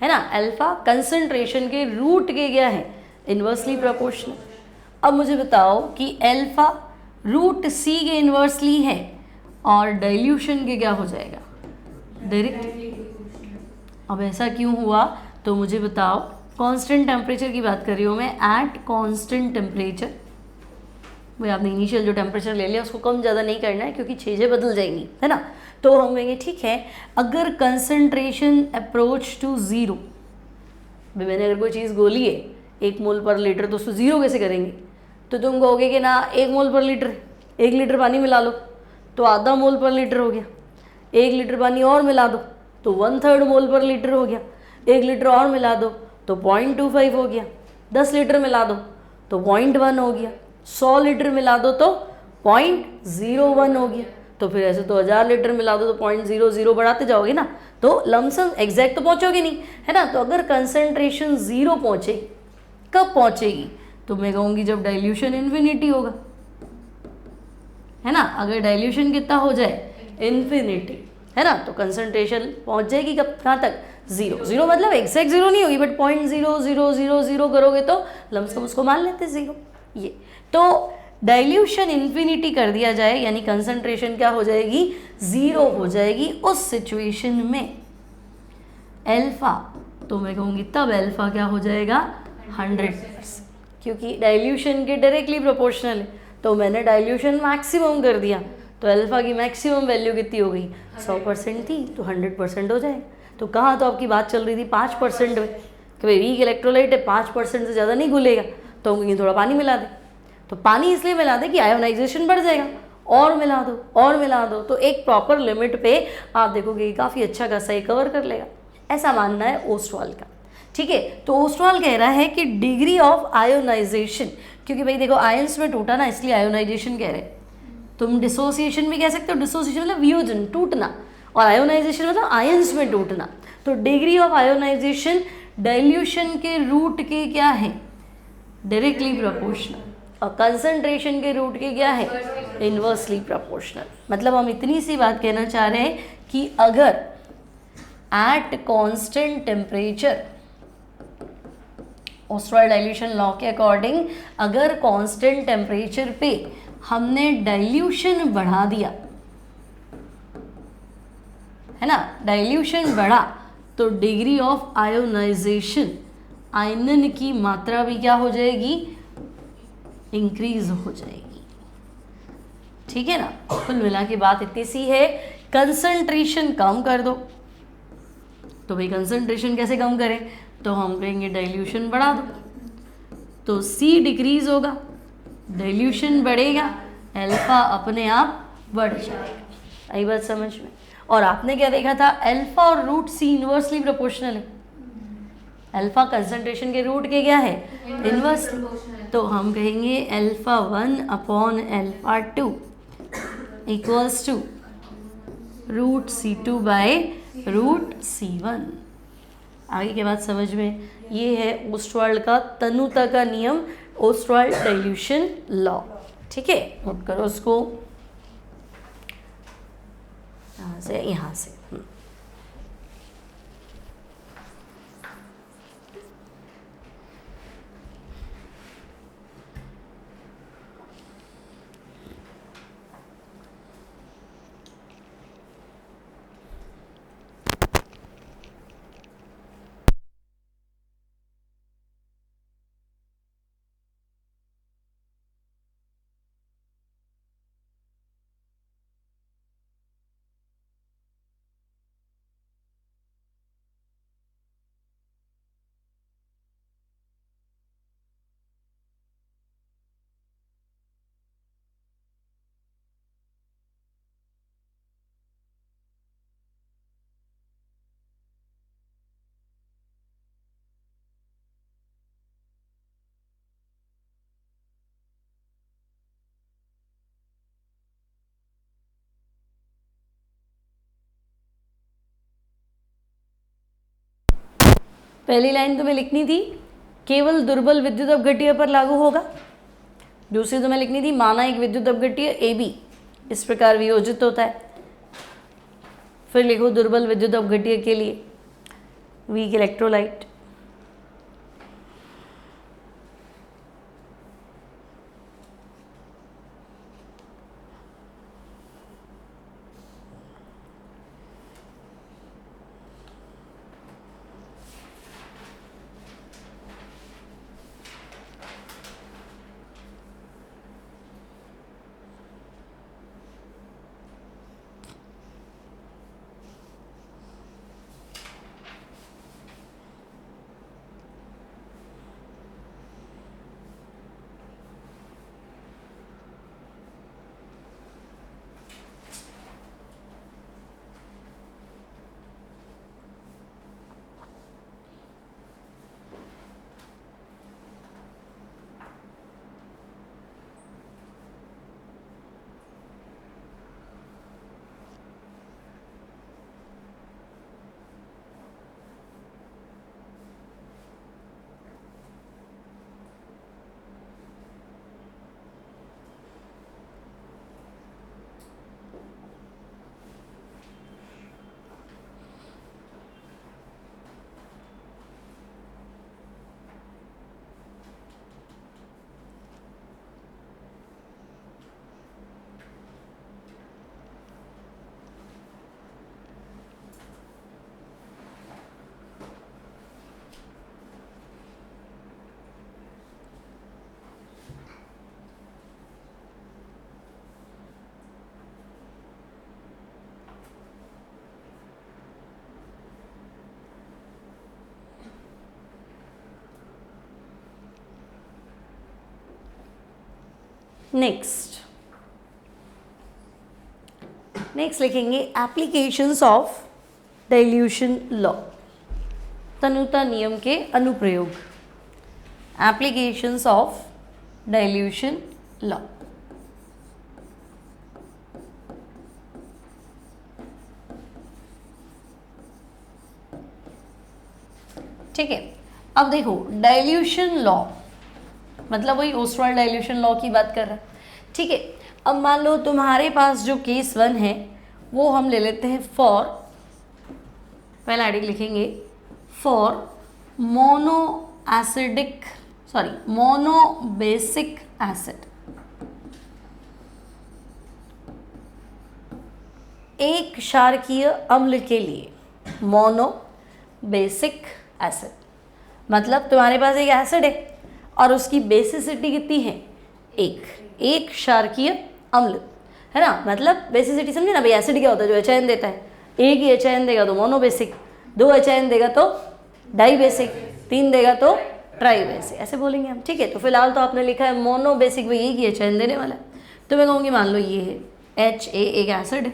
है ना, अल्फ़ा कंसंट्रेशन के रूट के क्या है इन्वर्सली प्रोपोर्शनल। अब मुझे बताओ कि अल्फ़ा रूट सी के इन्वर्सली है और डाइल्यूशन के क्या हो जाएगा डायरेक्ट। अब ऐसा क्यों हुआ, तो मुझे बताओ, कांस्टेंट टेम्परेचर की बात कर रही हूँ मैं, एट कांस्टेंट टेम्परेचर, भाई आपने इनिशियल जो टेम्परेचर ले लिया उसको कम ज़्यादा नहीं करना है क्योंकि चीज़ें बदल जाएंगी, है ना, तो हम कहेंगे ठीक है अगर कंसंट्रेशन अप्रोच टू 0, भाई मैंने अगर कोई चीज़ गोली है 1 मोल पर लीटर, तो उसको 0 कैसे करेंगे, तो तुम कहोगे कि ना 1 मोल पर लीटर, 1 लीटर पानी मिला लो तो आधा मोल पर लीटर हो गया, 1 लीटर पानी और मिला दो तो 1/3 मोल पर लीटर हो गया, 1 लीटर और मिला दो तो 0.25 हो गया, 10 लीटर मिला दो तो 0.1 हो गया, 100 लीटर मिला दो तो 0.01 हो गया, तो फिर ऐसे तो 1000 लीटर मिला दो तो 0.00 बढ़ाते जाओगे ना, तो लमसम एग्जैक्ट तो पहुँचोगे नहीं, है ना। तो अगर कंसंट्रेशन 0 पहुँचे, कब पहुँचेगी, तो मैं कहूँगी जब डाइल्यूशन इन्फिनिटी होगा, है ना, अगर डाइल्यूशन कितना हो जाए इन्फिनिटी, है ना, तो कंसंट्रेशन पहुँच जाएगी कब, कहाँ तक 0 मतलब एग्जैक्ट 0 नहीं होगी, बट 0.0000 करोगे तो लमसम उसको मान लेते 0। ये तो डाइल्यूशन इन्फिनिटी कर दिया जाए यानी कंसंट्रेशन क्या हो जाएगी 0 हो जाएगी, उस सिचुएशन में अल्फा, तो मैं कहूँगी तब अल्फा क्या हो जाएगा 100%, क्योंकि डाइल्यूशन के डायरेक्टली प्रोपोर्शनल है, तो मैंने डाइल्यूशन मैक्सिमम कर दिया, तो अल्फा की मैक्सिमम वैल्यू कितनी हो गई 100% थी, तो 100% हो जाएगा। तो कहाँ तो आपकी बात चल रही थी 5% में कि भाई वीक इलेक्ट्रोलाइट है 5% से ज़्यादा नहीं घुलेगा, तो हम कहेंगे थोड़ा पानी मिला दे, तो पानी इसलिए मिला दे कि आयोनाइजेशन बढ़ जाएगा, और मिला दो और मिला दो, तो एक प्रॉपर लिमिट पे आप देखोगे कि काफ़ी अच्छा खासा ये कवर कर लेगा, ऐसा मानना है ओस्टवाल का। ठीक है, तो ओस्टवाल कह रहा है कि डिग्री ऑफ आयोनाइजेशन, क्योंकि भाई देखो आयंस में टूटा ना, इसलिए आयोनाइजेशन कह रहे हैं। तुम डिसोसिएशन भी कह सकते हो, डिसोसिएशन मतलब वियोजन, टूटना, और आयोनाइजेशन मतलब आयंस में टूटना। तो डिग्री ऑफ आयोनाइजेशन डाइल्यूशन के रूट के क्या है, डायरेक्टली प्रोपोर्शनल, और कंसंट्रेशन के रूट के क्या है, इन्वर्सली प्रोपोर्शनल। मतलब हम इतनी सी बात कहना चाह रहे हैं कि अगर at constant temperature, Ostwald dilution law के अकॉर्डिंग, अगर कांस्टेंट टेम्परेचर पे हमने डाइल्यूशन बढ़ा दिया है ना, डाइल्यूशन बढ़ा, तो डिग्री ऑफ आयोनाइजेशन, आयनन की मात्रा भी क्या हो जाएगी, इंक्रीज हो जाएगी। ठीक है ना, कुल मिला के बात इतनी सी है, कंसंट्रेशन कम कर दो। तो भाई कंसंट्रेशन कैसे कम करें, तो हम कहेंगे डाइल्यूशन बढ़ा दो, तो C डिक्रीज होगा, डाइल्यूशन बढ़ेगा, अल्फा अपने आप बढ़ जाएगा। आई बात समझ में। और आपने क्या देखा था, अल्फा और रूट C इनवर्सली प्रोपोर्शनल है। अल्फा कंसंट्रेशन के रूट के क्या है, इनवर्सली। तो हम कहेंगे alpha 1 upon alpha 2 equals to root C2 by root C1। आगे के बात समझ में। ये है ओस्टवाल का तनुता का नियम, ओस्टवाल डाइल्यूशन लॉ। ठीक है, नोट करो उसको, यहाँ से पहली लाइन तुम्हें लिखनी थी केवल दुर्बल विद्युत अपघट्य पर लागू होगा। दूसरी तुम्हें लिखनी थी माना एक विद्युत अपघट्य AB इस प्रकार वियोजित होता है। फिर लिखो दुर्बल विद्युत अपघट्य के लिए वीक इलेक्ट्रोलाइट। नेक्स्ट लिखेंगे एप्लीकेशंस ऑफ डाइल्यूशन लॉ। तनुता नियम के अनुप्रयोग, एप्लीकेशंस ऑफ डाइल्यूशन लॉ। ठीक है, अब देखो डाइल्यूशन लॉ मतलब वही ओस्टवाल्ड डाइल्यूशन लॉ की बात कर रहा है। ठीक है, अब मान लो तुम्हारे पास जो केस 1 है वो हम ले लेते हैं फॉर, पहला आर्टिकल लिखेंगे फॉर मोनोबेसिक एसिड, एक क्षारकीय अम्ल के लिए मोनोबेसिक एसिड मतलब तुम्हारे पास एक एसिड है और उसकी बेसिसिटी कितनी है, एक क्षारकीय अम्ल है ना, मतलब बेसिसिटी समझे ना भाई, एसिड क्या होता है जो HIN देता है, एक ही HIN देगा तो मोनोबेसिक, 2 HIN देगा तो डाइबेसिक, 3 देगा तो ट्राइबेसिक, ऐसे बोलेंगे हम। ठीक है, तो फिलहाल तो आपने लिखा है मोनोबेसिक, भाई एक ही HIN देने वाला है, तो मैं कहूँगी मान लो ये है HA एक एसिड है।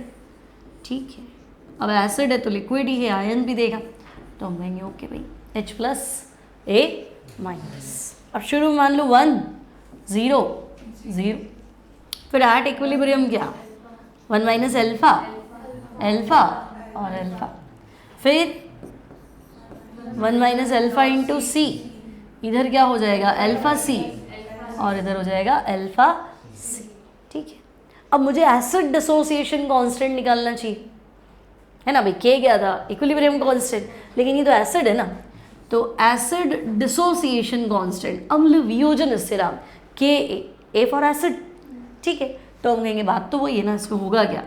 ठीक है, अब एसिड है तो लिक्विड ही है, आयन भी देगा, तो हम कहेंगे ओके भाई H+A-। अब शुरू मान लो 1 0 0, फिर एट इक्विलिब्रियम क्या 1 माइनस अल्फा अल्फा और अल्फा, फिर 1 माइनस अल्फा इंटू सी, इधर क्या हो जाएगा अल्फा सी और इधर हो जाएगा अल्फा सी। ठीक है, अब मुझे एसिड डिसोसिएशन कांस्टेंट निकालना चाहिए है ना भाई, के क्या था इक्विलिब्रियम कांस्टेंट, लेकिन ये तो एसिड है ना, तो एसिड डिसोसिएशन कांस्टेंट अम्ल वियोजन स्थिरांक के फॉर एसिड। ठीक है, तो हम कहेंगे बात तो वही है ना, इसमें होगा क्या,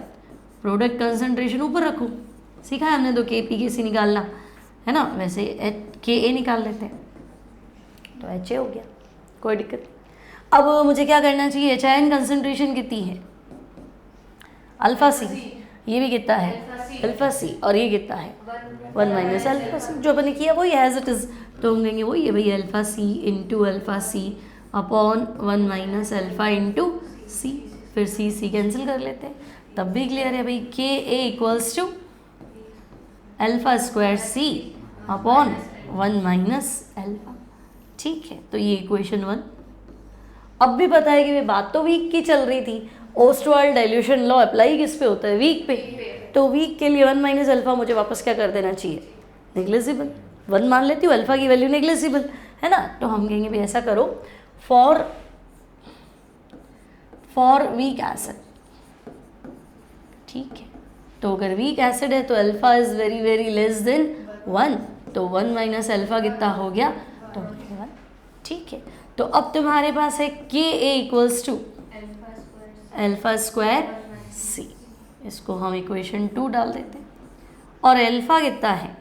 प्रोडक्ट कंसंट्रेशन ऊपर रखो, सीखा है हमने तो KPKC निकालना है ना, वैसे KA निकाल लेते हैं तो HA हो गया, कोई दिक्कत। अब मुझे क्या करना चाहिए, HIN कंसंट्रेशन कितनी है अल्फा सी, ये भी कितना है अल्फा सी, और ये कितना है 1 माइनस अल्फा सी, जो मैंने किया वही एज इट इज़, तो हम कहेंगे वही है भाई अल्फा सी इंटू अल्फा सी अपॉन 1 माइनस अल्फा इंटू सी, फिर सी कैंसिल कर लेते हैं, तब भी क्लियर है भाई KA equals to alpha square C upon 1 minus alpha. ठीक है, तो ये इक्वेशन 1। अब भी पता है कि वे बात तो वीक की चल रही थी, ओस्टवाल्ड डाइल्यूशन लॉ अप्लाई किस पे होता है, वीक पे, तो वीक के लिए 1 माइनस अल्फा मुझे वापस क्या कर देना चाहिए, नेग्लिजिबल, 1 मान लेती हूँ, अल्फा की वैल्यू नेग्लिजिबल है ना, तो हम कहेंगे भाई ऐसा करो फॉर वीक एसिड। ठीक है, तो अगर वीक एसिड है तो alpha is very very less than 1, तो 1 माइनस अल्फा कितना हो गया, तो 1। ठीक है, तो अब तुम्हारे पास है KA equals to alpha square C, इसको हम इक्वेशन 2 डाल देते हैं, और अल्फा कितना है,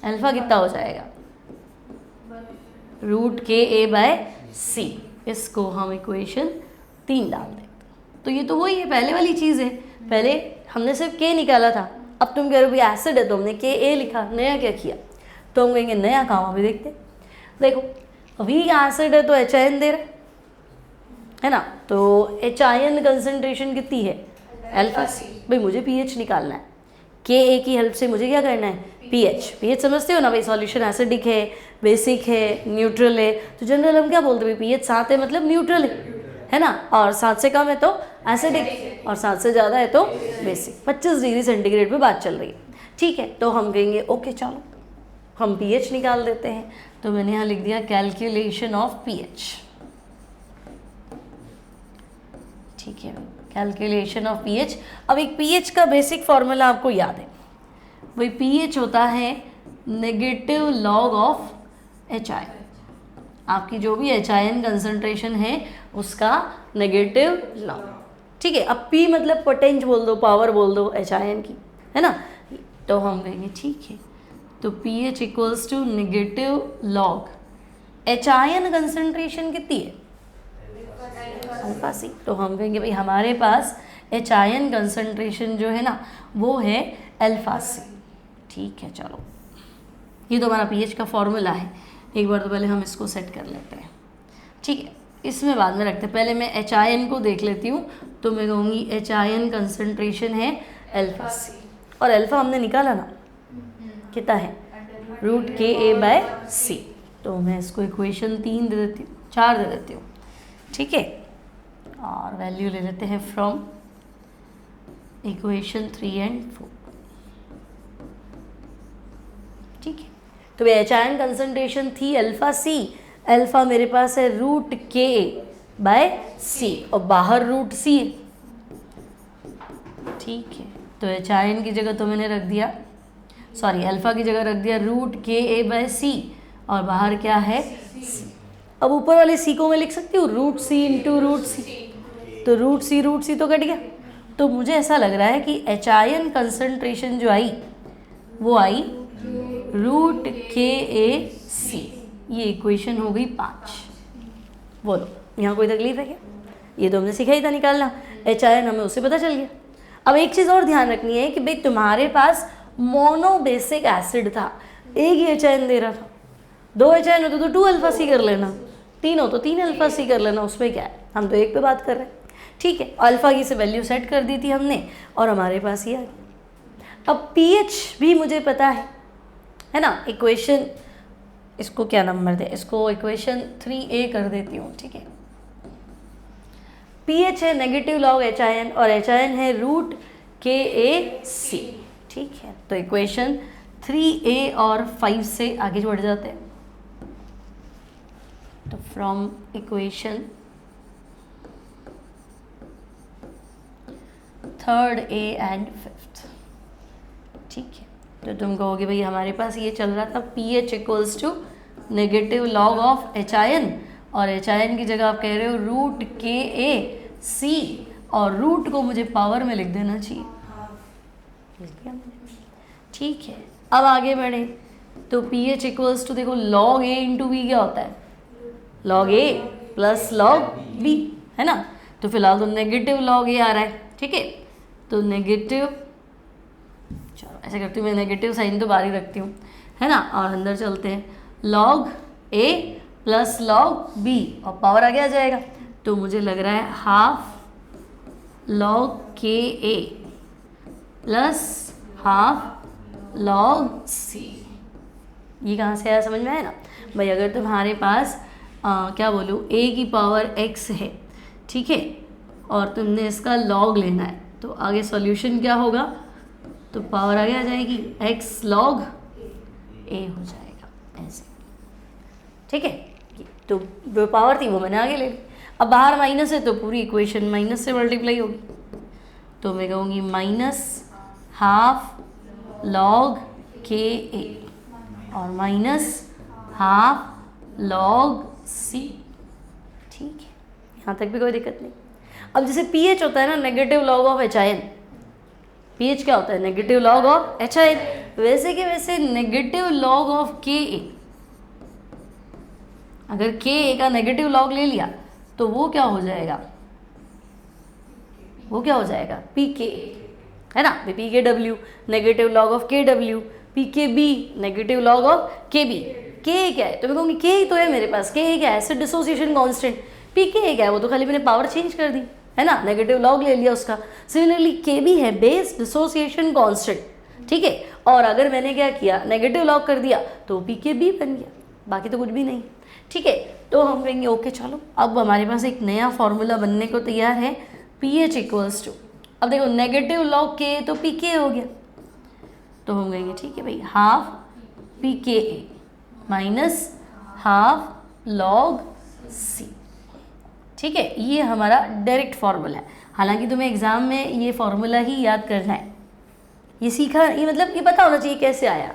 अल्फा कितना हो जाएगा रूट KA/C, इसको हम इक्वेशन 3 डाल देते हैं। तो ये तो वही है, पहले वाली चीज़ है, पहले हमने सिर्फ K निकाला था, अब तुम कह रहे हो भी एसिड है तो हमने KA लिखा, नया क्या किया, तो हम कहेंगे नया काम अभी देखते हैं। देखो वीक एसिड है तो HIN दे रहा है ना, तो HIN कंसंट्रेशन कितनी है अल्फा सी, भाई मुझे pH निकालना है, KA की हेल्प से मुझे क्या करना है pH समझते हो ना भाई, सॉल्यूशन एसिडिक है, बेसिक है, न्यूट्रल है, तो जनरल हम क्या बोलते हैं pH 7 है मतलब न्यूट्रल है ना, और 7 से कम है तो एसिडिक, और 7 से ज़्यादा है तो बेसिक। 25 डिग्री सेंटीग्रेड पे बात चल रही है। ठीक है, तो हम कहेंगे ओके चलो हम pH निकाल देते हैं, तो मैंने यहाँ लिख दिया कैलकुलेशन ऑफ pH। ठीक है, कैलकुलेशन ऑफ pH। अब एक pH का बेसिक फॉर्मूला आपको याद है, वही pH होता है नेगेटिव लॉग ऑफ HI, आपकी जो भी HIN कंसंट्रेशन है उसका नेगेटिव लॉग। ठीक है, अब P मतलब पोटेंज बोल दो, पावर बोल दो HIN की, है ना, तो हम कहेंगे ठीक है, तो pH equals to negative log HIN concentration कितनी है अल्फा सी, तो हम कहेंगे भाई हमारे पास HIN कंसंट्रेशन जो है ना वो है अल्फा सी। ठीक है, चलो ये तो हमारा pH का फॉर्मूला है, एक बार तो पहले हम इसको सेट कर लेते हैं। ठीक है, इसमें बाद में रखते हैं, पहले मैं HIN को देख लेती हूँ, तो मैं कहूँगी HIN कंसंट्रेशन है अल्फा सी, और अल्फा हमने निकाला ना कितना है √KA/C। तो मैं इसको इक्वेशन 3 दे देती हूँ, 4 दे देती हूँ, ठीक है। और वैल्यू ले लेते हैं फ्रॉम इक्वेशन 3 और 4, ठीक है। तो एच आयन कंसंट्रेशन थी अल्फा सी, अल्फा मेरे पास है √KA/C और बाहर √C है, ठीक है। तो एच आयन की जगह तो मैंने रख दिया, सॉरी अल्फा की जगह रख दिया √KA/C और बाहर क्या है C। अब ऊपर वाले C को मैं लिख सकती हूँ √C इंटू √C, तो √C तो कट गया। तो मुझे ऐसा लग रहा है कि एच आयन कंसंट्रेशन जो आई वो आई √KA/C। ये इक्वेशन हो गई 5। बोलो यहाँ कोई तकलीफ है क्या? ये तो हमने सीखा ही था निकालना, एच आयन हमें उससे पता चल गया। अब एक चीज़ और ध्यान रखनी है कि भाई तुम्हारे पास मोनोबेसिक एसिड था, एक ही एच आयन दे रहा था, 2 एच आयन होते तो 2 अल्फा सी कर लेना, 3 हो तो 3 अल्फा सी कर लेना, उसमें क्या है, हम तो एक पे बात कर रहे हैं, ठीक है। अल्फा की से वैल्यू सेट कर दी थी हमने और हमारे पास ये आ गया। अब पीएच भी मुझे पता है ना, इक्वेशन, इसको क्या नंबर दे, इसको इक्वेशन 3A कर देती हूँ, ठीक है। पीएच है नेगेटिव लॉग एच आयन और एच आयन है √KA/C, ठीक है। तो इक्वेशन 3A और 5 से आगे बढ़ जाते हैं। तो from equation 3rd A and 5th, ठीक है। तो तुम कहोगे भाई हमारे पास ये चल रहा था pH equals to negative log of H ion और एच आयन की जगह आप कह रहे हो √KA/C और रूट को मुझे पावर में लिख देना चाहिए, ठीक है। अब आगे बढ़े तो pH इक्वल्स टू देखो log A इंटू B क्या होता है, log A plus log B, है ना। तो फिलहाल तो नेगेटिव log A आ रहा है, ठीक है। तो नेगेटिव, चलो ऐसे करती हूँ मैं, नेगेटिव साइन तो बाहर ही रखती हूँ, है ना, और अंदर चलते हैं log A plus log B और पावर आगे आ जाएगा। तो मुझे लग रहा है half log KA plus half log C। ये कहाँ से आया, समझ में आया ना भाई। अगर तुम्हारे पास क्या बोलूँ A की पावर x है, ठीक है, और तुमने इसका log लेना है तो आगे सॉल्यूशन क्या होगा, तो पावर आगे आ जाएगी x log A हो जाएगा ऐसे, ठीक है। तो जो पावर थी वो मैंने आगे ले ली। अब बाहर माइनस है तो पूरी इक्वेशन माइनस से मल्टीप्लाई होगी, तो मैं कहूँगी -हाफ log KA और -हाफ log C, ठीक है। यहाँ तक भी कोई दिक्कत नहीं। अब जैसे pH होता है ना negative log of H ion, pH क्या होता है, negative log of H ion, वैसे के वैसे नेगेटिव लॉग ऑफ KA, अगर KA का नेगेटिव लॉग ले लिया तो वो क्या हो जाएगा, वो क्या हो जाएगा PKA, है ना। PKW negative log of KW, PKB negative log of KB। KA क्या है, तो मैं कहूँगी KA तो है मेरे पास, KA क्या है, एसिड डिसोसिएशन कांस्टेंट। PKA क्या है, वो तो खाली मैंने पावर चेंज कर दी, है ना, नेगेटिव लॉग ले लिया उसका। सिमिलरली KB है बेस डिसोसिएशन कांस्टेंट, ठीक है। और अगर मैंने क्या किया, नेगेटिव लॉग कर दिया तो PKB बन गया, बाकी तो कुछ भी नहीं, ठीक है। तो हम कहेंगे ओके चलो अब हमारे पास एक नया फॉर्मूला बनने को तैयार है, pH इक्वल्स टू, अब देखो नेगेटिव लॉग K तो PK हो गया, तो हम कहेंगे ठीक है भाई half PKA minus half log C, ठीक है। ये हमारा डायरेक्ट फार्मूला है। हालांकि तुम्हें एग्जाम में ये फार्मूला ही याद करना है, ये सीखा, ये मतलब ये पता होना चाहिए कैसे आया,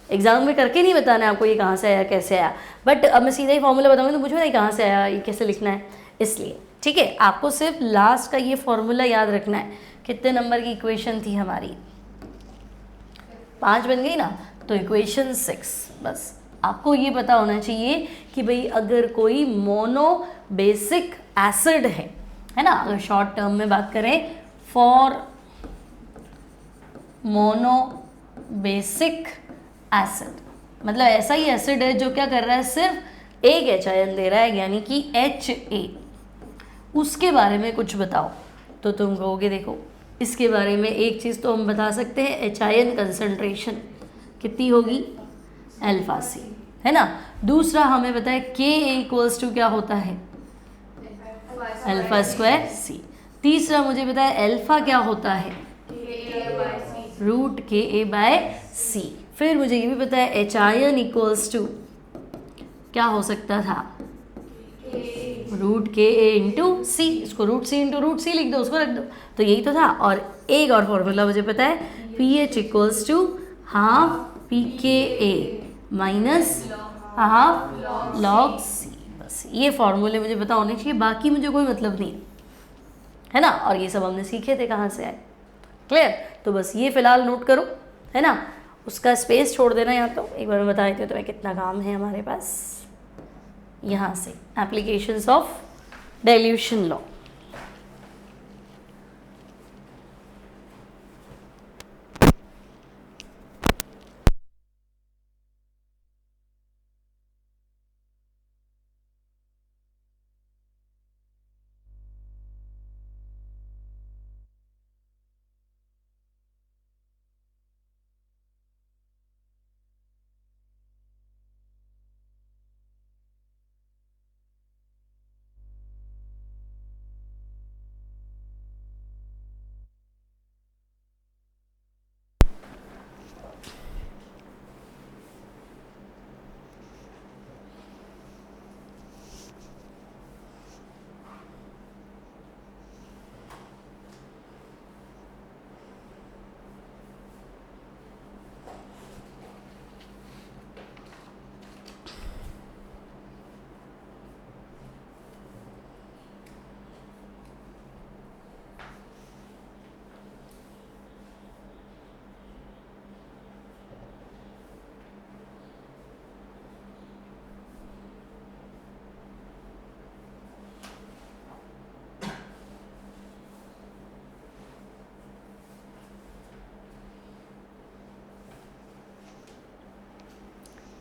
एग्जाम में करके नहीं बताना है आपको ये कहाँ से आया कैसे आया। बट अब मैं सीधा ही फॉर्मूला बताऊंगी तो मुझे नहीं कहाँ से आया, ये कैसे लिखना है, इसलिए ठीक है। आपको सिर्फ लास्ट का ये फॉर्मूला याद रखना है। कितने नंबर की इक्वेशन थी हमारी, 5 बन गई ना, तो इक्वेशन 6। बस आपको ये पता होना चाहिए कि भाई अगर कोई मोनो बेसिक एसिड है ना, अगर शॉर्ट टर्म में बात करें, फॉर मोनो बेसिक एसिड, मतलब ऐसा ही एसिड है जो क्या कर रहा है, सिर्फ एक एच आयन दे रहा है, यानी कि HA, उसके बारे में कुछ बताओ। तो तुम कहोगे देखो इसके बारे में एक चीज़ तो हम बता सकते हैं, एच आयन कंसंट्रेशन, कितनी होगी, अल्फा सी, है ना। दूसरा हमें पता है के इक्वल्स टू क्या होता है, अल्फा स्क्वायर सी। तीसरा मुझे पता है अल्फा क्या होता है, रूट के ए बाय सी। फिर मुझे ये भी पता है H I N equals to क्या हो सकता था, रूट के ए इंटू सी। इसको रूट सी इंटू रूट सी लिख दो, उसको रख दो। तो यही तो था। और एक और फॉर्मूला मुझे पता है, P H equals to half P K A minus half log C. बस ये फॉर्मूले मुझे पता होने चाहिए, बाकी मुझे कोई मतलब नहीं है ना। और ये सब हमने सीखे थे, कहाँ से आए, क्लियर। तो बस ये फिलहाल नोट करो, है ना। उसका स्पेस छोड़ देना यहाँ। तो एक बार मैं बता देती हूँ तुम्हें कितना काम है हमारे पास। यहाँ से applications of dilution law.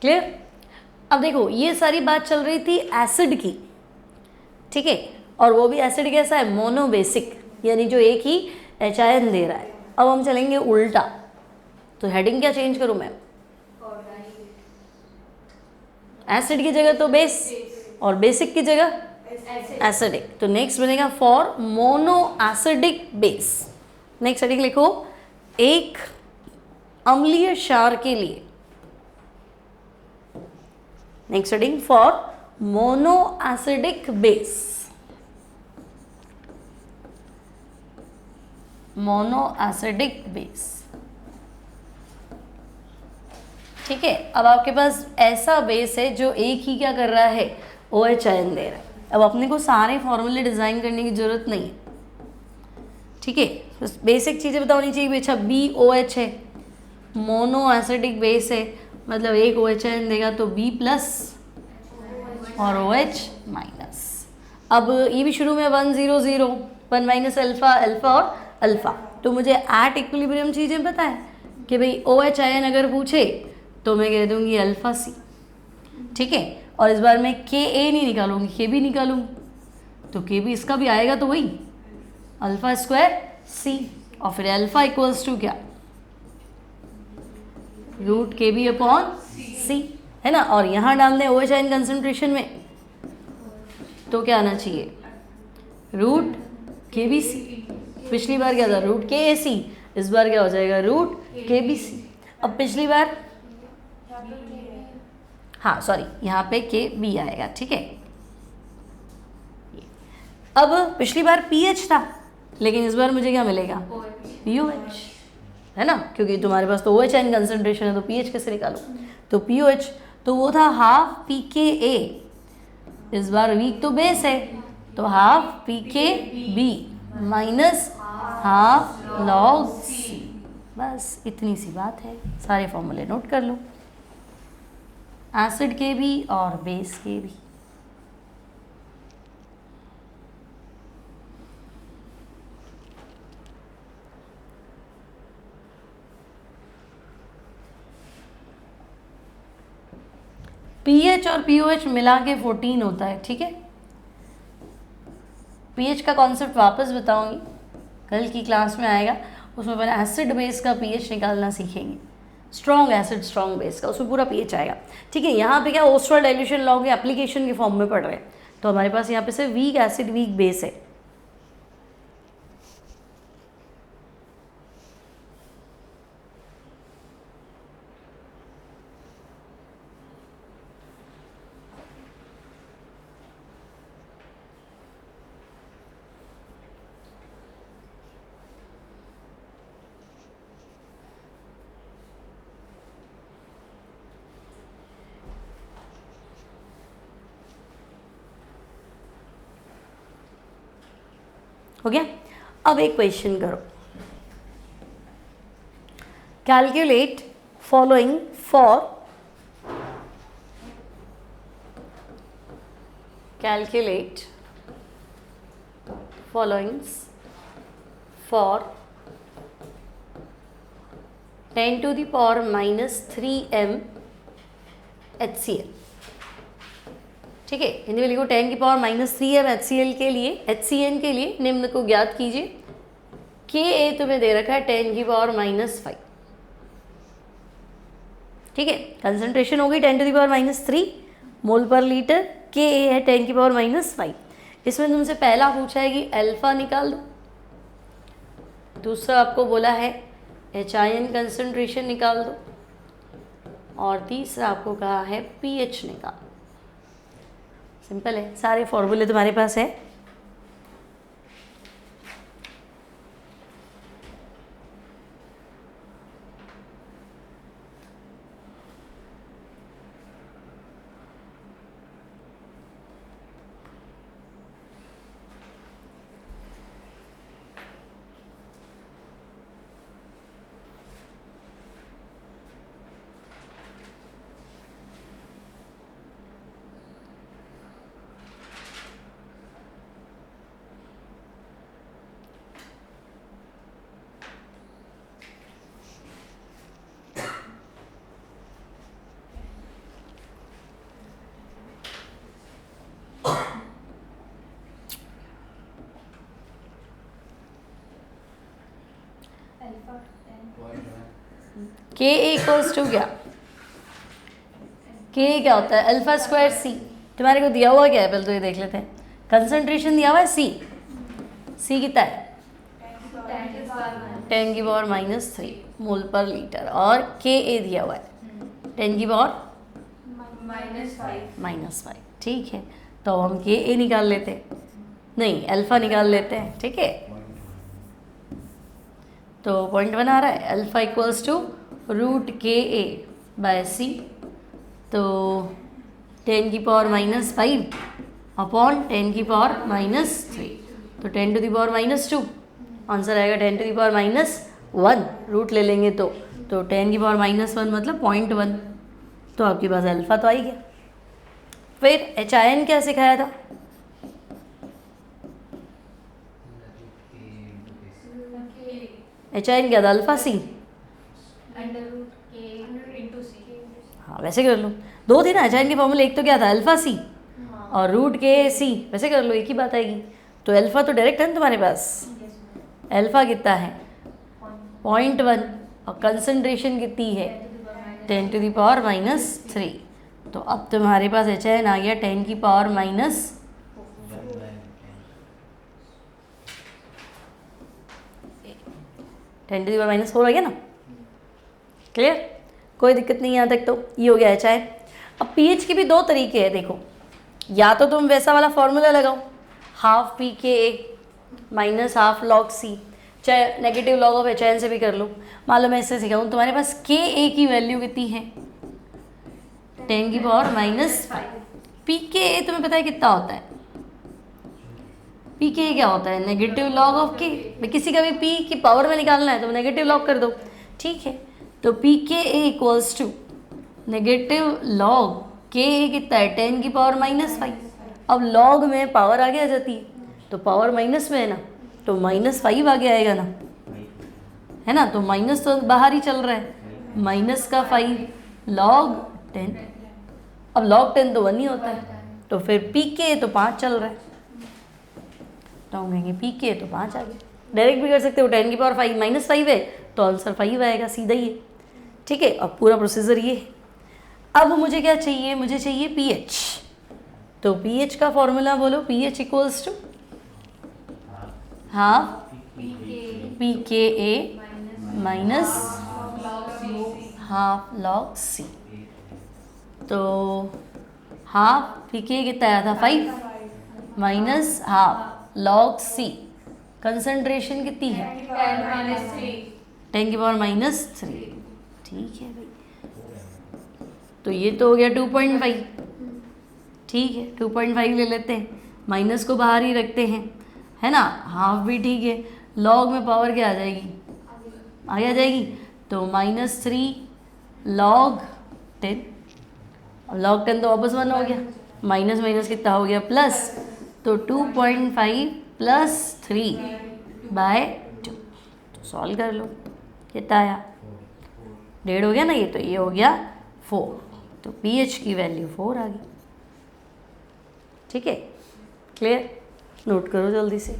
Clear. अब देखो ये सारी बात चल रही थी एसिड की, ठीक है। और वो भी एसिड कैसा है, मोनोबेसिक, यानी जो एक ही HIN दे रहा है। अब हम चलेंगे उल्टा। तो हेडिंग क्या चेंज करूं मैं, एसिड की जगह तो बेस, और बेसिक की जगह एसिडिक। तो नेक्स्ट बनेगा for mono acidic base. Next heading लिखो, एक अम्लीय क्षार के लिए। Next heading for mono acidic base, mono acidic base, ठीक है। अब आपके पास ऐसा बेस है जो एक ही क्या कर रहा है, OH दे रहा है। अब अपने को सारे फॉर्मूले डिजाइन करने की जरूरत नहीं है, ठीक है। बस बेसिक चीजें पता होनी चाहिए। अच्छा BOH है, मोनो एसिडिक बेस है, मतलब एक OH देगा तो B प्लस और OH माइनस। अब ये भी शुरू में 1 0 0 1 माइनस अल्फा, अल्फा और अल्फा। तो मुझे एट इक्विलिब्रियम चीज़ें पता है कि भाई OH अगर पूछे तो मैं कह दूंगी अल्फा सी, ठीक है। और इस बार मैं Ka नहीं निकालूंगी, Kb निकालूंगी। तो Kb इसका भी आएगा तो वही अल्फा स्क्वायर सी। और फिर अल्फा इक्वल्स टू क्या, रूट Kb अपॉन सी, है ना। और यहाँ डाल दें OH कंसंट्रेशन में तो क्या आना चाहिए, रूट KBC। पिछली बार क्या था, रूट KAC। इस बार क्या हो जाएगा, रूट KBC। अब पिछली बार, हाँ सॉरी, यहाँ पे KB आएगा, ठीक है। अब पिछली बार pH था, लेकिन इस बार मुझे क्या मिलेगा, POH, है ना। क्योंकि तुम्हारे पास तो OH कंसंट्रेशन है, तो pH कैसे निकालो। तो POH, तो वो था हाफ pKa। इस बार वीक तो बेस है, तो half pKb minus half log C। बस इतनी सी बात है। सारे फॉर्मूले नोट कर लो, एसिड के भी और बेस के भी। pH और POH मिला के 14 होता है, ठीक है। pH का कॉन्सेप्ट वापस बताऊंगी, कल की क्लास में आएगा। उसमें पहले एसिड बेस का pH निकालना सीखेंगे। स्ट्रॉन्ग एसिड स्ट्रॉन्ग बेस का, उसमें पूरा पीएच आएगा। ठीक है, यहाँ पे क्या ओस्टरल डाइल्यूशन लॉ के एप्लीकेशन के फॉर्म में पढ़ रहे हैं, तो हमारे पास यहाँ पे सिर्फ वीक एसिड वीक बेस है। हो गया। अब एक क्वेश्चन करो, calculate following for calculate followings for 10 to the power minus 3m HCl। ठीक है, हिंदी में लिखो 10 की पावर माइनस 3m HCl के लिए, HCN के लिए निम्न को ज्ञात कीजिए। Ka तुम्हें दे रखा है 10 की पावर माइनस 5। ठीक है, कंसंट्रेशन हो गई 10 टू द पावर माइनस 3 मोल पर लीटर, Ka है 10 की पावर माइनस 5। इसमें तुमसे पहला पूछा है कि अल्फा निकाल दो, दूसरा आपको बोला है HIN कंसंट्रेशन निकाल दो, और तीसरा आपको कहा है pH निकाल। सिंपल है, सारे फॉर्मूले तुम्हारे पास है। Ka इक्वल्स टू क्या, Ka क्या होता है अल्फा स्क्वायर C। तुम्हारे को दिया हुआ क्या है, पहले तो ये देख लेते हैं। कंसंट्रेशन दिया हुआ है C कितना है 10 की पावर माइनस 3 मोल पर लीटर, और Ka दिया हुआ है 10 की पावर माइनस 5। ठीक है, तो हम Ka निकाल लेते हैं, नहीं अल्फा निकाल लेते हैं। ठीक है, तो पॉइंट बना रहा है alpha equals to root Ka by C, तो 10 की पावर माइनस 5 अपॉन 10 की पावर माइनस 3, तो 10 to the power minus 2, answer आएगा 10 to the power minus 1। Root ले लेंगे तो 10 की पावर माइनस 1 मतलब 0.1, तो आपके पास अल्फा तो आ ही गया। फिर HIN क्या सिखाया था, HIN क्या था अल्फा C, हाँ वैसे कर लो, दो थे ना HIN के फॉर्मूले, एक तो क्या था अल्फा C और रूट Ka C, वैसे कर लो एक ही बात आएगी। तो अल्फा तो डायरेक्ट है ना तुम्हारे पास, अल्फा कितना है 0.1 और कंसंट्रेशन कितनी है 10 टू द पावर माइनस 3, तो अब तुम्हारे पास HIN आ गया 10 की power minus 10 to the power minus 4 आ गया ना। क्लियर, कोई दिक्कत नहीं यहाँ तक, तो ये हो गया HIN। अब pH के भी दो तरीके हैं, देखो या तो तुम वैसा वाला फॉर्मूला लगाओ half pKa minus half log C, चाहे नेगेटिव लॉग ऑफ HIN से भी कर लो। मान लो मैं इससे सिखाऊँ, तुम्हारे पास Ka की वैल्यू कितनी है 10 की पावर माइनस 5। pKa तुम्हें पता है कितना होता है, pKa क्या होता है नेगेटिव लॉग ऑफ K। किसी का भी p की पावर में निकालना है तो नेगेटिव लॉग कर दो। ठीक है, तो pKa equals to negative log Ka कितना है 10 की पावर माइनस 5। अब लॉग में पावर आगे आ जाती है, तो पावर माइनस में है ना, तो माइनस 5 आगे आएगा ना, है ना, तो माइनस तो बाहर ही चल रहा है, माइनस का 5 लॉग 10। अब लॉग 10 तो 1 ही होता है, तो फिर pK तो 5 चल रहा है, तो हम कहेंगे pK तो 5 आ गया। डायरेक्ट भी कर सकते हो, 10 की पावर 5 माइनस 5 है तो आंसर 5 आएगा, सीधा ही है। ठीक है, अब पूरा प्रोसीजर ये है। अब मुझे क्या चाहिए, मुझे चाहिए pH। तो pH का फॉर्मूला बोलो, pH equals to half pKa minus half log C। तो हाफ pKa कितना आया था 5 minus half log C, concentration कितनी है 10 की पावर -3। ठीक है भाई, तो ये तो हो गया 2.5। ठीक है, 2.5 ले लेते हैं, माइनस को बाहर ही रखते हैं, है ना, हाफ भी ठीक है। लॉग में पावर क्या आ जाएगी, आगे आ जाएगी, तो -3 लॉग 10। अब लॉग 10 तो वापस 1 हो गया, माइनस माइनस कितना हो गया प्लस, तो 2.5 प्लस 3/2। तो सॉल्व कर लो, कितना आया 1.5 हो गया ना, ये तो ये हो गया 4। तो pH की वैल्यू 4 आ गई। ठीक है, क्लियर, नोट करो जल्दी से।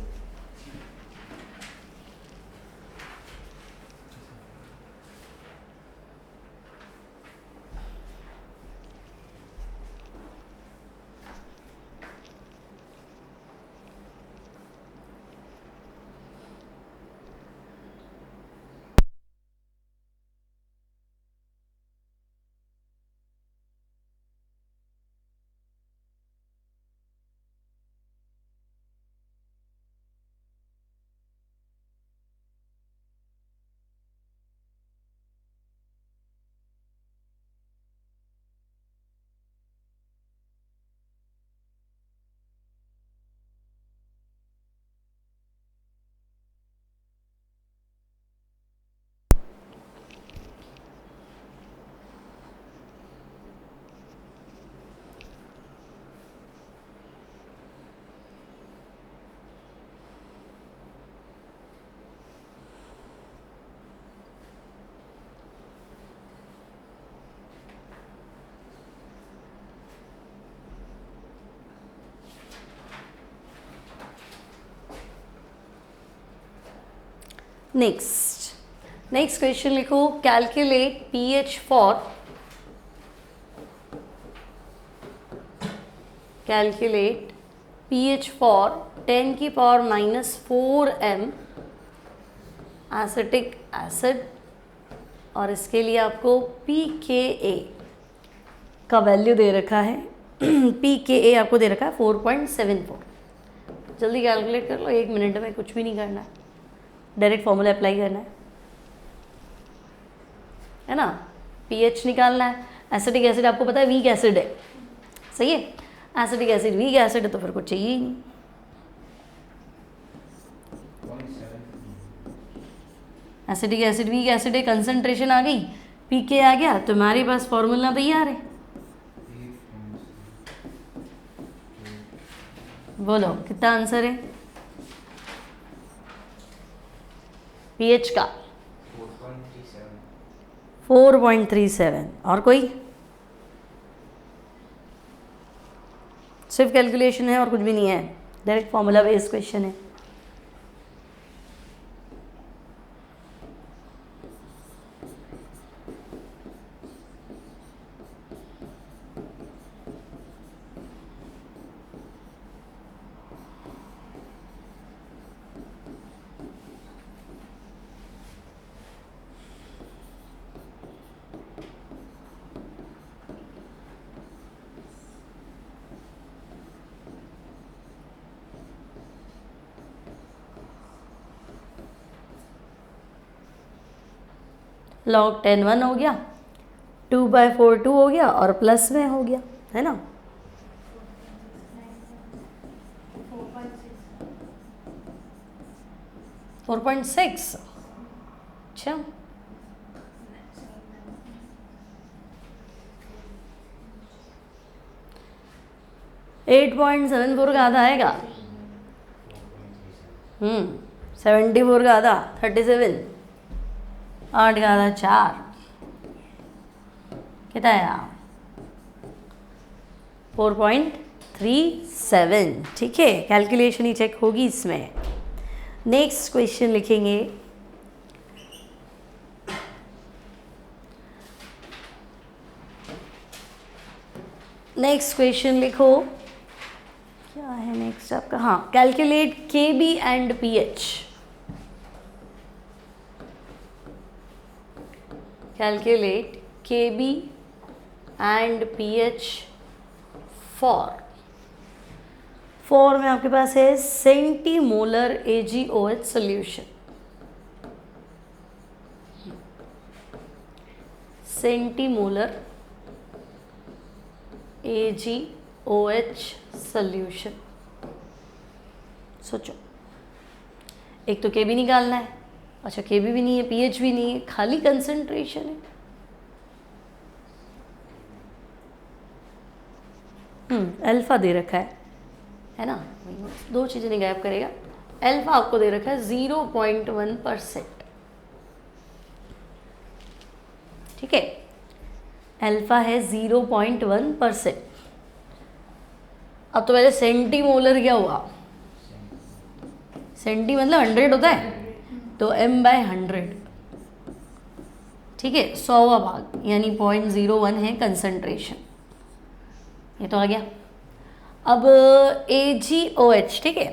नेक्स्ट क्वेश्चन लिखो, calculate pH for, calculate pH for 10 की पावर -4m एसिटिक एसिड, और इसके लिए आपको pKa का वैल्यू दे रखा है। pKa आपको दे रखा है 4.74। जल्दी कैलकुलेट कर लो, 1 मिनट में, कुछ भी नहीं करना है, डायरेक्ट फॉर्मूला अप्लाई करना है ना। pH निकालना है। एसिटिक एसिड आपको पता है वीक एसिड है, सही है, एसिटिक एसिड वीक एसिड है, तो फिर कुछ चाहिए ही नहीं। एसिटिक एसिड वीक एसिड है, कंसंट्रेशन आ गई, pK आ गया, तो हमारे पास फॉर्मूला तैयार है। बोलो कितना आंसर है pH का? 4.37। और कोई? सिर्फ कैलकुलेशन है और कुछ भी नहीं है, डायरेक्ट फॉर्मूला बेस्ड क्वेश्चन है। log 10 1 हो गया, 2/4 2 हो गया, और प्लस में हो गया, है ना। फोर 4.6। अच्छा, एट 8.74 का आधा आएगा। 74 का आधा 37, 8 का आधा 4, कितना आया 4.37। ठीक है, कैलकुलेशन ही चेक होगी इसमें। नेक्स्ट क्वेश्चन लिखेंगे, नेक्स्ट क्वेश्चन लिखो, क्या है नेक्स्ट आपका, हाँ, calculate Kb and pH। Calculate Kb and pH for में आपके पास है centimolar AgOH solution. Centimolar AgOH solution. सोचो, एक तो Kb निकालना है, अच्छा Kb भी नहीं है, pH भी नहीं है, खाली कंसंट्रेशन है। अल्फा दे रखा है ना, दो चीज़ें नहीं गायब करेगा। अल्फा आपको दे रखा है 0.1%, ठीक है, अल्फा है 0.1%। अब तो पहले सेंटीमोलर क्या हुआ, सेंटी मतलब 100 होता है, तो m/100, ठीक है, 100वां भाग यानी 0.01 है कंसंट्रेशन, ये तो आ गया। अब AgOH, ठीक है,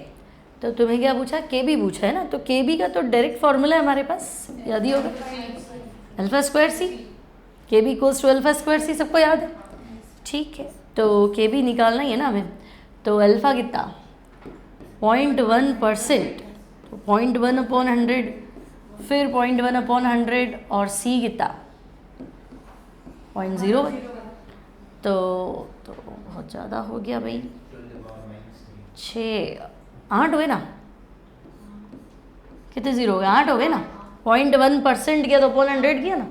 तो तुम्हें क्या पूछा, Kb पूछा है ना, तो Kb का तो डायरेक्ट फॉर्मूला है हमारे पास, याद ही होगा, alpha square C, Kb equals to alpha square C, सबको याद है, ठीक है। तो Kb निकालना ही है ना हमें, तो अल्फा कितना 0.1%, तो 0.1/100, फिर 0.1/100 और C कितना 0.01, तो बहुत ज़्यादा हो गया भाई, 8 हुए ना, कितने जीरो हो गए, 8 हो गए ना, 0.1% किया तो 100 किया ना,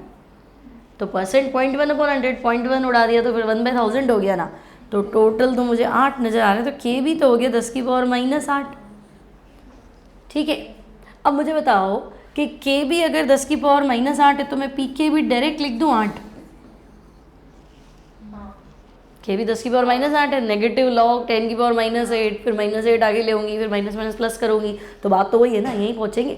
तो परसेंट 0.1/100, 0.1 उड़ा दिया तो फिर 1/1000 हो गया ना, तो टोटल तो मुझे 8 नज़र आ रहे हैं, तो Kb तो हो गया 10⁻⁻8, ठीक है। अब मुझे बताओ कि Kb अगर 10⁻⁻8 है तो मैं Pkb डायरेक्ट लिख दूँ 8, Kb 10⁻⁻8 है, नेगेटिव लॉग 10⁻⁻8, फिर -8 आगे ले होंगी, फिर माइनस माइनस प्लस करूँगी, तो बात तो वही है ना, यहीं पहुँचेंगे,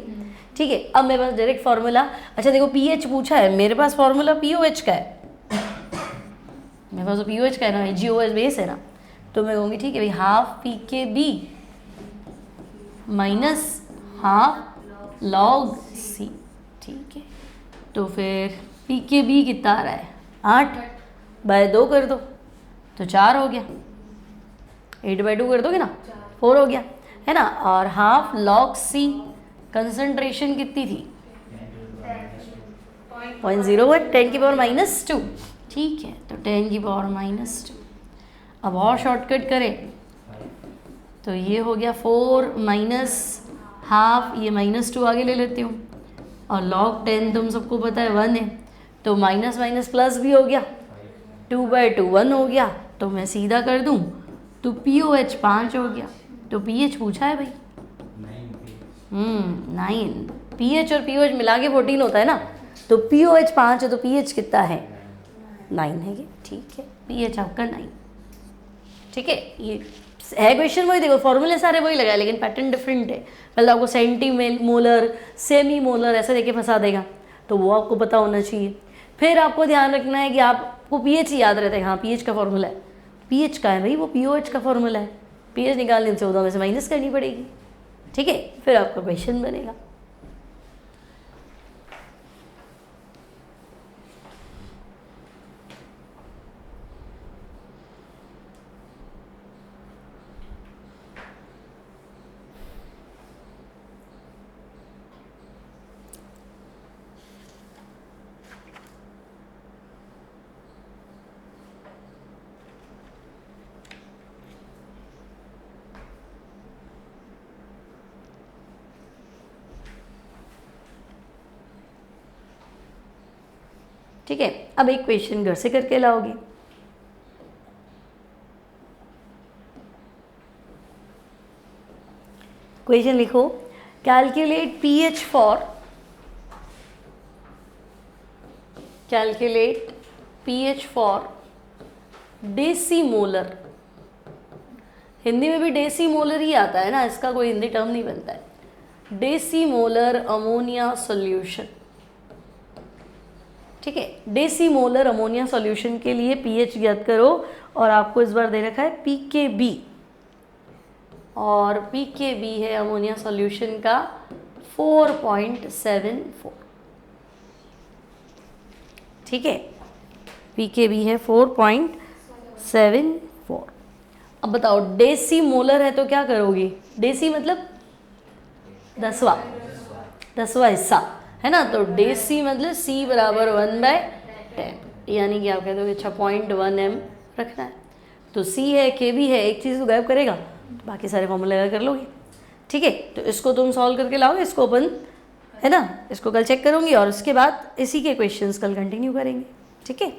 ठीक है। अब मेरे पास डायरेक्ट फार्मूला, अच्छा देखो pH पूछा है, मेरे पास फार्मूला POH का है, मेरे पास तो POH का है ना, AgOH बेस है ना, तो मैं कहूँगी ठीक है भाई, half Pkb minus half log C, ठीक है। तो फिर Pkb कितना आ रहा है 8/2 कर दो तो 4 हो गया, 8/2 कर दोगे ना 4 हो गया, है ना, और हाफ लॉग C कंसंट्रेशन कितनी थी 0.01, 10⁻², ठीक है, तो 10⁻²। अब और शॉर्टकट करें तो ये हो गया 4 माइनस हाफ, ये -2 आगे ले लेती हूँ, और लॉग 10 तुम सबको पता है 1 है, तो माइनस माइनस प्लस भी हो गया, 2/2 1 हो गया, तो मैं सीधा कर दूँ तो POH 5 हो गया, तो pH पूछा है भाई 9, pH और POH मिला के 14 होता है ना, तो POH 5 है तो pH कितना है 9 है, ये ठीक है, pH आपका 9, ठीक है। ये है क्वेश्चन वही, देखो फॉर्मूले सारे वही लगाए लेकिन पैटर्न डिफरेंट है, पहले आपको सेंटीमोलर सेमी मोलर ऐसे देके फंसा देगा, तो वो आपको पता होना चाहिए। फिर आपको ध्यान रखना है कि आपको pH ही याद रहता है, हाँ pH का फॉर्मूला है, pH का है भाई, वो POH का फॉर्मूला है, pH निकालने से 14 में से माइनस करनी पड़ेगी, ठीक है, फिर आपका क्वेश्चन बनेगा। ठीक है, अब एक क्वेश्चन घर से करके लाओगे, क्वेश्चन लिखो, calculate pH for, calculate pH for decimolar, Hindi में भी डेसीमोलर ही आता है ना, इसका कोई हिंदी टर्म नहीं बनता है, डेसीमोलर अमोनिया सॉल्यूशन, ठीक है। डेसीमोलर अमोनिया सॉल्यूशन के लिए पीएच ज्ञात करो, और आपको इस बार दे रखा है pKb, और pKb है अमोनिया सॉल्यूशन का 4.74, ठीक है। pKb है 4.74। अब बताओ डेसीमोलर है तो क्या करोगे, डेसी मतलब 10वां हिस्सा है ना, तो डेसी मतलब C बराबर 1/10, यानी कि आप कह दोगे अच्छा 0.1 m रखना है। तो C है, KB है, एक चीज़ तो गायब करेगा, बाकी सारे फॉर्मूले लगा कर लोगे, ठीक है। तो इसको तुम सॉल्व करके लाओगे, इसको अपन है ना, इसको कल चेक करूँगी, और उसके बाद इसी के क्वेश्चंस कल कंटिन्यू करेंगे, ठीक है।